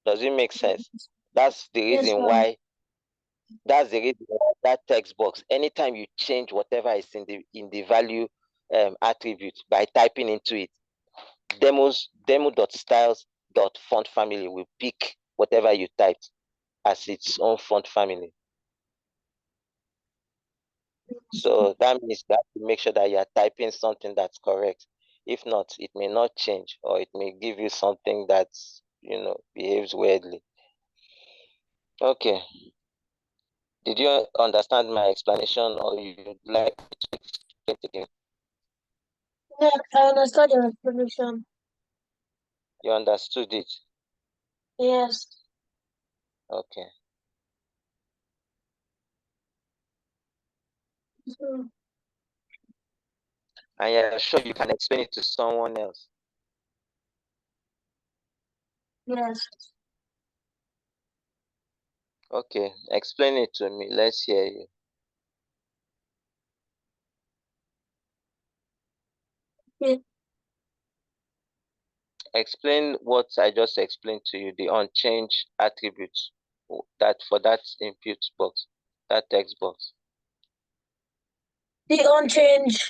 B: Does it make sense? That's the
A: Yes,
B: reason
A: sir.
B: why that text box, anytime you change whatever is in the value attribute by typing into it, demo.styles.font family will pick whatever you typed as its own font family. So that means that to make sure that you are typing something that's correct. If not, it may not change, or it may give you something that behaves weirdly. Okay. Did you understand my explanation, or you'd like me to explain it again?
A: Yeah, I understand your explanation.
B: You understood it?
A: Yes.
B: Okay.
A: So,
B: And you're sure you can explain it to someone else?
A: yes.
B: Okay, explain it to me. Let's hear you.
A: Okay.
B: Explain what I just explained to you, the unchanged attributes that for that input box, that text box.
A: The unchanged.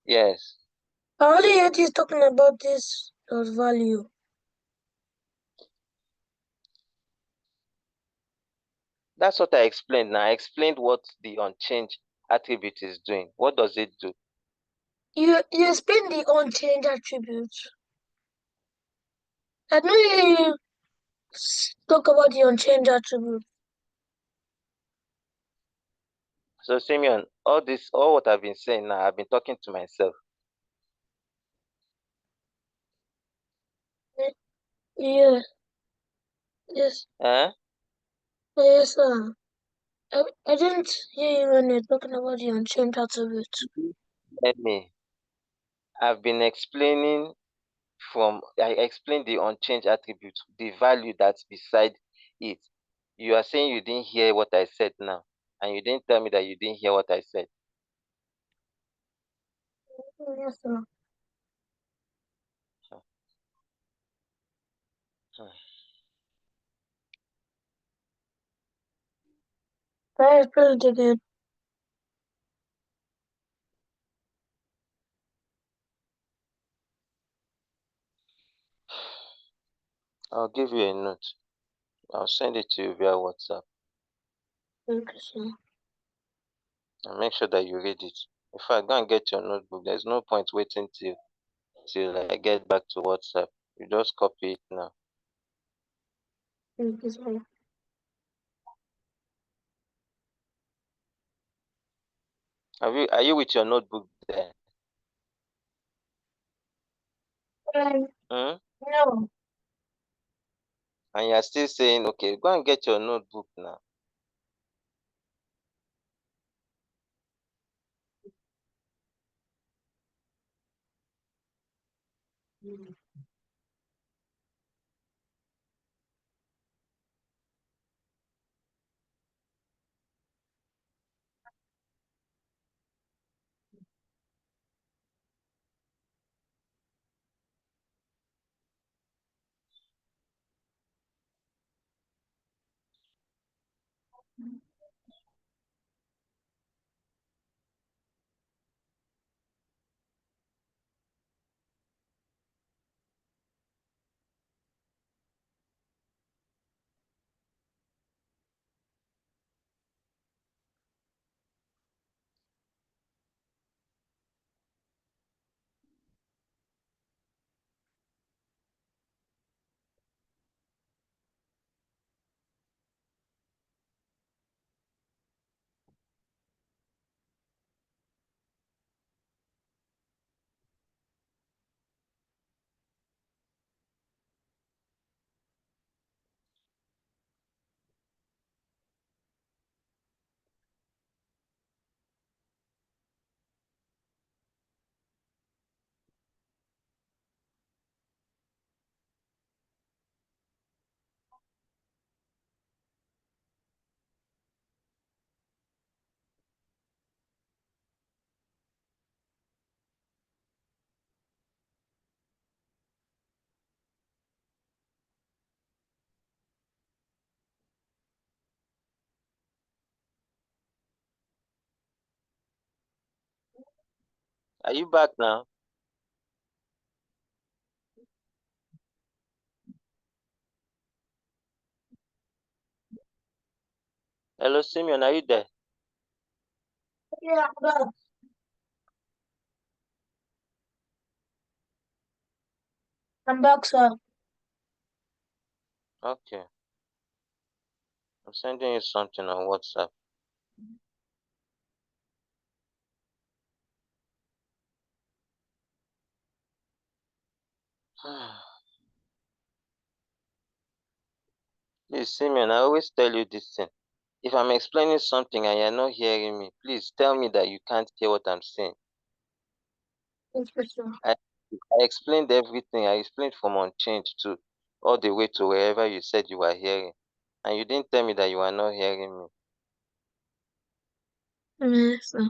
B: Yes.
A: I only heard you talking about this dot value.
B: That's what I explained. Now I explained what the unchanged attribute is doing. What does it do?
A: You explained the unchanged attributes. I know you talk about the unchanged attribute.
B: So Simeon, all what I've been saying now, I've been talking to myself.
A: Yeah. Yes.
B: Eh?
A: Yes, sir. I didn't hear you when you're talking about the unchanged attributes.
B: Let me. I've been explaining I explained the unchanged attribute, the value that's beside it. You are saying you didn't hear what I said now, and you didn't tell me that you didn't hear what I said.
A: Yes, sir.
B: Hmm.
A: I explained it again.
B: I'll give you a note. I'll send it to you via WhatsApp,
A: Okay, sir.
B: and make sure that you read it. In fact, go and get your notebook. There's no point waiting till I get back to WhatsApp. You just copy it now.
A: Okay, sir.
B: Are you with your notebook there? Hmm?
A: No.
B: And you're still saying, okay, go and get your notebook now. Are you back now? Hello, Simeon, are you there?
A: Yeah, but I'm back, sir.
B: Okay. I'm sending you something on WhatsApp. Please, Simeon, I always tell you this thing. If I'm explaining something and you're not hearing me, please tell me that you can't hear what I'm saying.
A: Yes, for sure.
B: I explained everything. I explained from unchanged to all the way to wherever you said you were hearing. And you didn't tell me that you are not hearing me.
A: Yes, sir.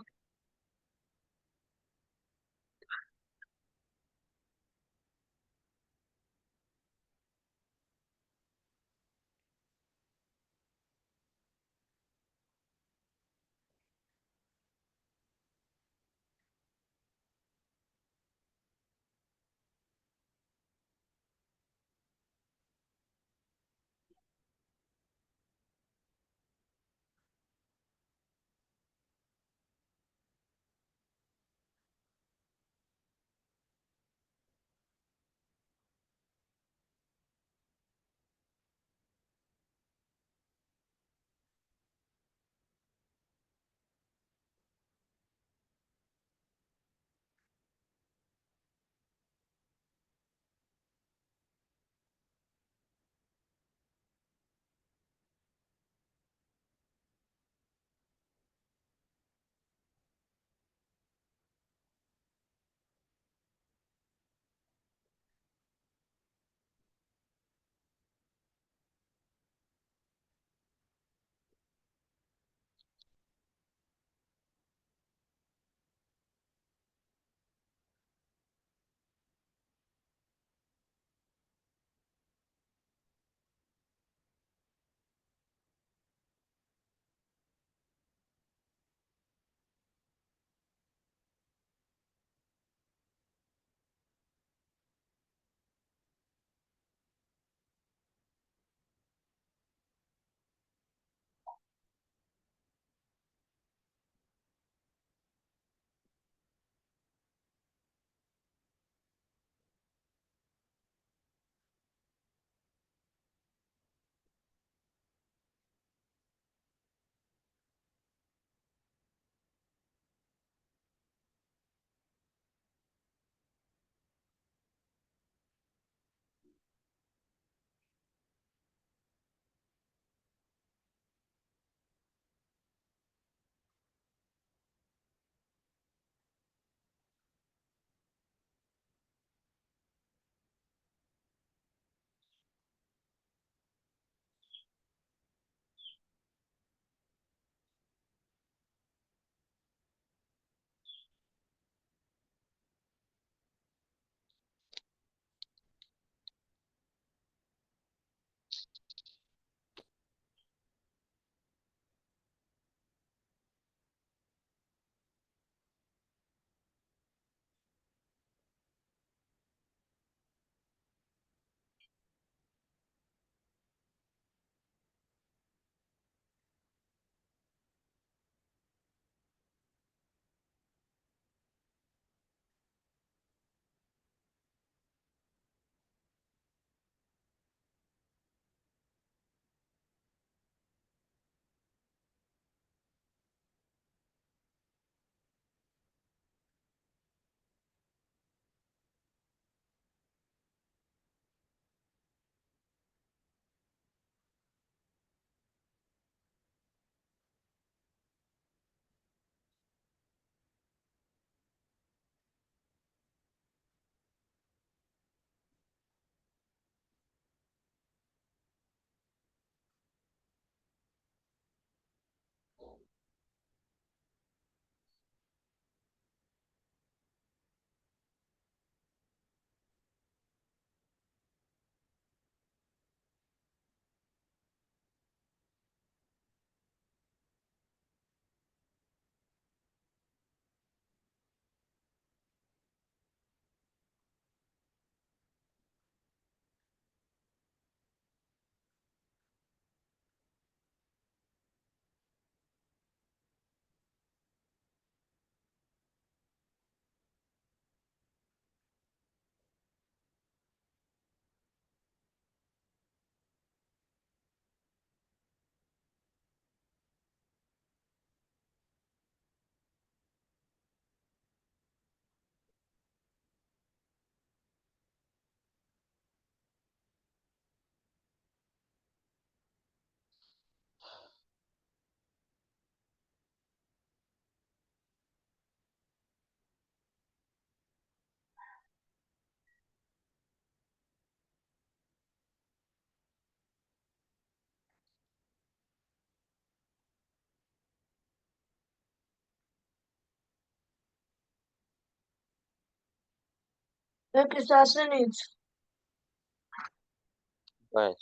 A: Okay, so I've seen it.
B: Right.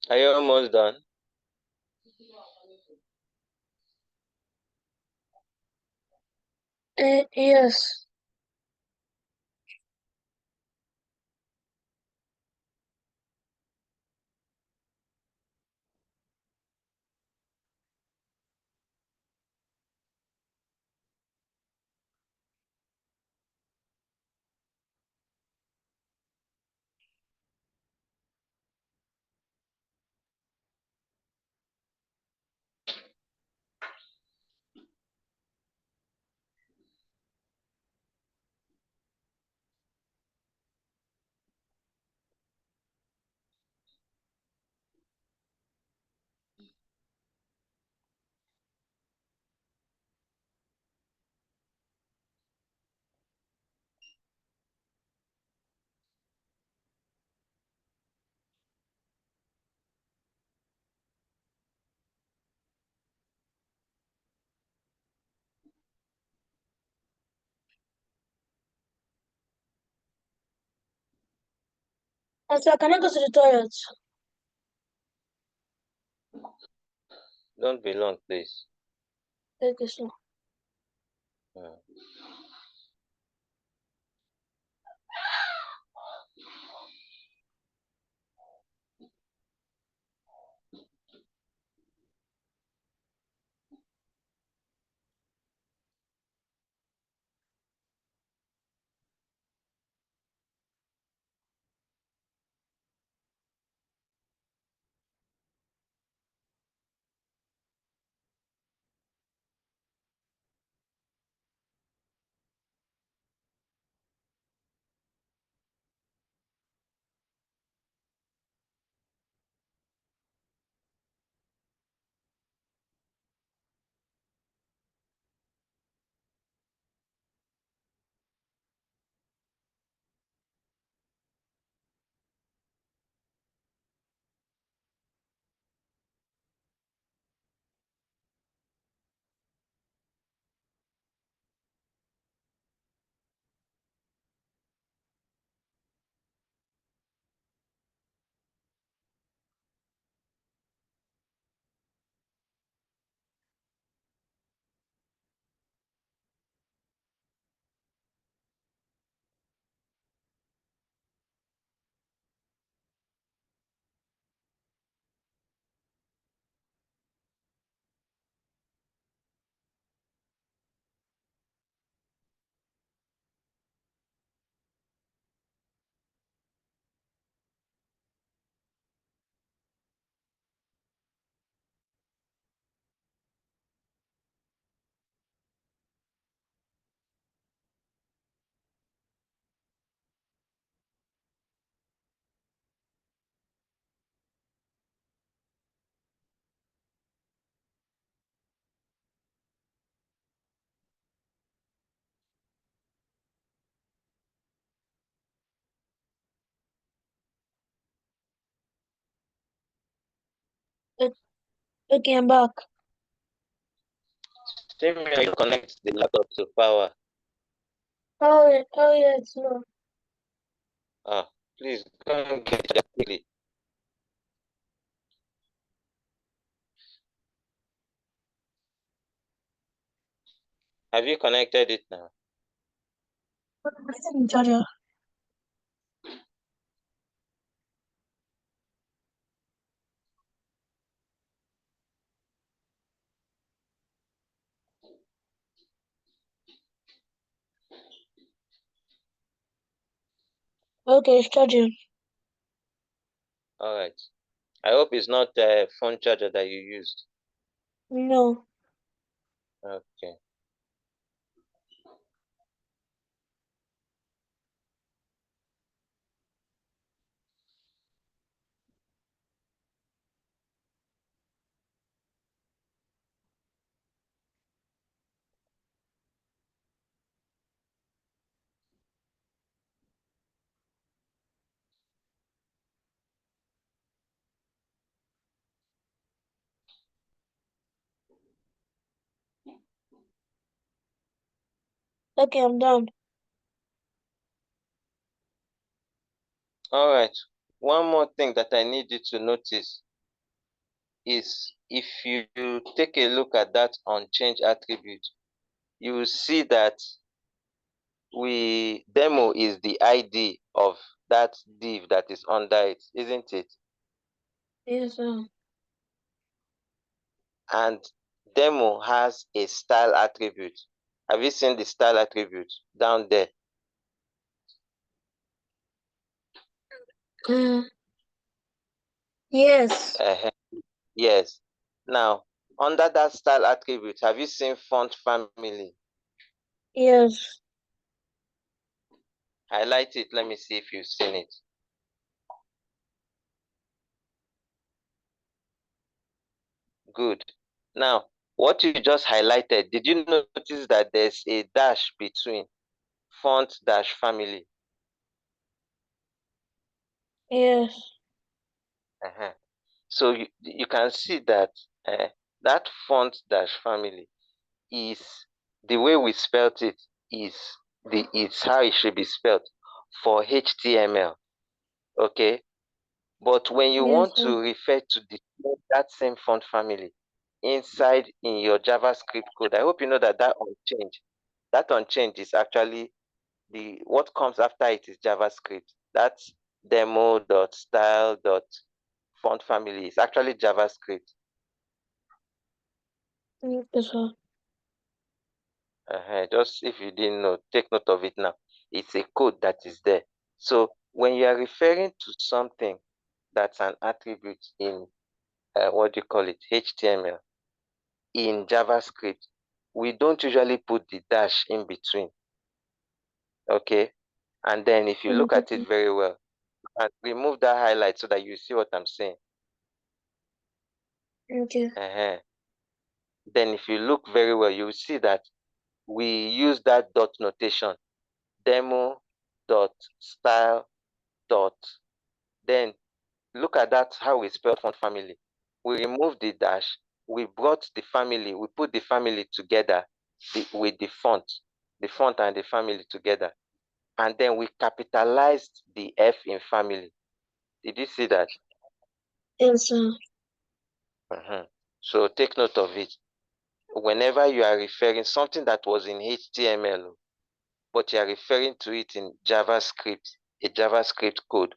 B: Are you almost done?
A: Yes. Sir, can I go to the toilet?
B: Don't be long, please.
A: Thank you, sir.
B: Mm.
A: Okay, I'm back.
B: Simeon, you connect the laptop to power.
A: Oh yes, no.
B: Ah, please go and get that quickly. Have you connected it now?
A: It's in charger. Okay, it's charging.
B: All right. I hope it's not a phone charger that you used.
A: No.
B: Okay.
A: Okay, I'm done.
B: All right. One more thing that I need you to notice is if you take a look at that unchanged attribute, you will see that demo is the ID of that div that is under it, isn't it?
A: Yes,
B: And demo has a style attribute. Have you seen the style attribute down there?
A: yes.
B: Yes. Now, under that style attribute, have you seen font family?
A: Yes.
B: Highlight it. Let me see if you've seen it. Good. Now, what you just highlighted, did you notice that there's a dash between font dash family?
A: Yes.
B: Uh-huh. So you can see that that font dash family is the way we spelt it is it's how it should be spelled for HTML. Okay. But when you
A: Yes,
B: want
A: sir.
B: to refer to that same font family inside in your JavaScript code, I hope you know that that unchanged is actually what comes after it is JavaScript. That's demo.style.font family is actually JavaScript.
A: Okay, sir.
B: Just if you didn't know, take note of it now. It's a code that is there. So when you are referring to something that's an attribute in what do you call it, HTML, in JavaScript, we don't usually put the dash in between. Okay. And then if you look
A: Okay,
B: at it very well, and remove that highlight so that you see what I'm saying.
A: okay,
B: Then if you look very well, you will see that we use that dot notation, demo dot style dot. Then look at that, how we spell font family. We removed the dash, we brought the family, we put the family together with the font and the family together. And then we capitalized the F in family. Did you see that?
A: yes, sir.
B: So take note of it. Whenever you are referring something that was in HTML, but you are referring to it in JavaScript, a JavaScript code,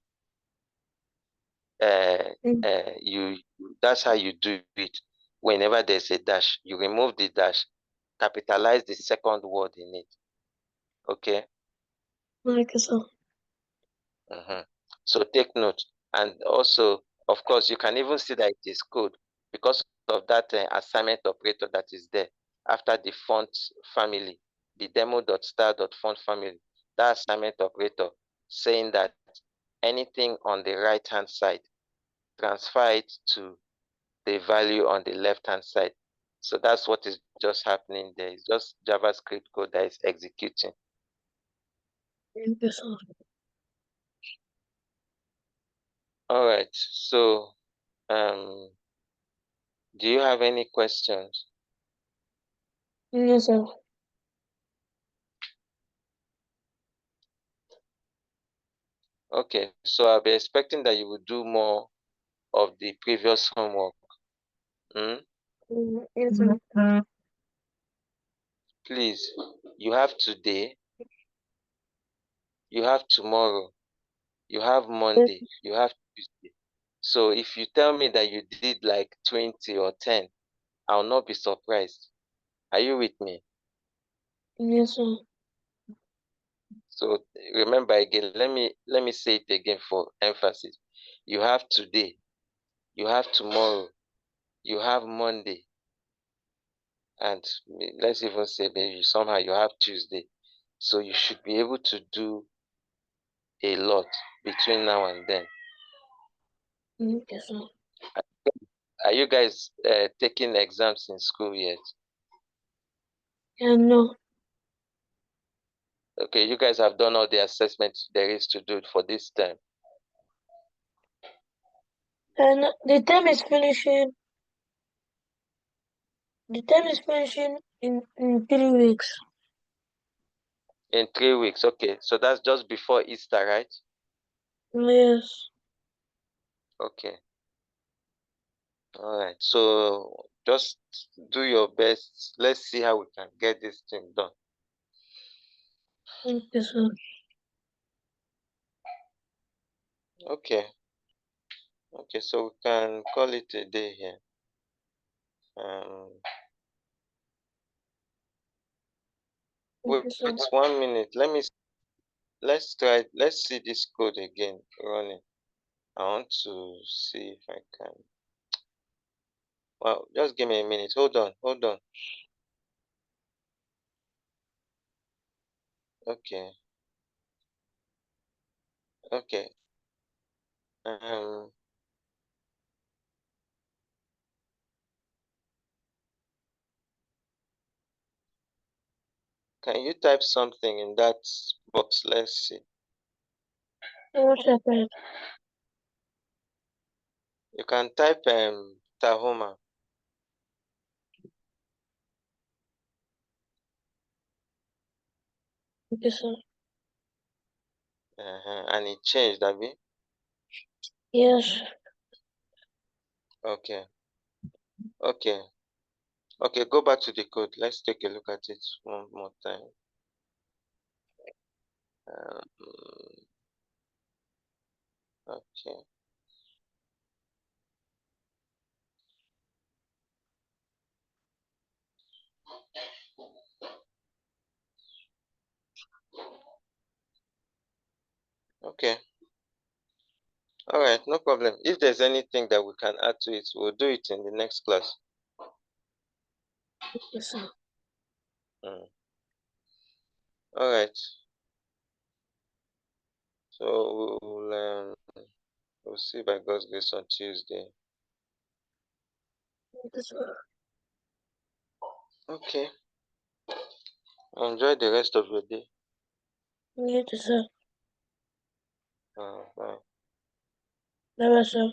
A: Mm,
B: that's how you do it. Whenever there's a dash, you remove the dash, capitalize the second word in it. Okay.
A: okay, sir.
B: So take note, and also, of course, you can even see that it is code because of that assignment operator that is there after the font family, the demo.style.font family. That assignment operator saying that anything on the right hand side, transfer it to the value on the left hand side. So that's what is just happening there. It's just JavaScript code that is executing.
A: Okay, sir.
B: All right. So, um, do you have any questions?
A: Yes, sir.
B: Okay, so I'll be expecting that you will do more of the previous homework. Mm?
A: Yes, sir.
B: Please, you have today, you have tomorrow, you have
A: Yes,
B: Monday, you have Tuesday. So if you tell me that you did like 20 or 10, I'll not be surprised. Are you with me?
A: yes, sir.
B: So remember again, let me say it again for emphasis. You have today, you have tomorrow, you have Monday, and let's even say maybe somehow you have Tuesday. So you should be able to do a lot between now and then.
A: Okay, sir.
B: Are you guys taking exams in school yet?
A: Yeah, no.
B: Okay, you guys have done all the assessments there is to do for this term.
A: And the term is finishing. The term is finishing in 3 weeks.
B: In 3 weeks, okay. So that's just before Easter, right?
A: Yes.
B: Okay. All right. So just do your best. Let's see how we can get this thing done.
A: Okay, sir.
B: Okay. Okay, so we can call it a day here. Um, wait
A: Okay, sir.
B: 1 minute. Let's try. Let's see this code again running. I want to see if I can. Well, just give me a minute. Hold on. Hold on. Okay. Okay. Um, can you type something in that box? Let's see.
A: What's happened?
B: You can type Tahoma.
A: Okay, sir.
B: And it changed, Abi.
A: Yes.
B: Okay. Okay. Okay, go back to the code. Let's take a look at it one more time. Um, okay. Okay. All right, no problem. If there's anything that we can add to it, we'll do it in the next class.
A: Yes, sir.
B: Mm. All right. So we'll see by God's grace on Tuesday.
A: Yes, sir.
B: Okay. Enjoy the rest of your day.
A: Yes, sir.
B: Bye.
A: Never, sir.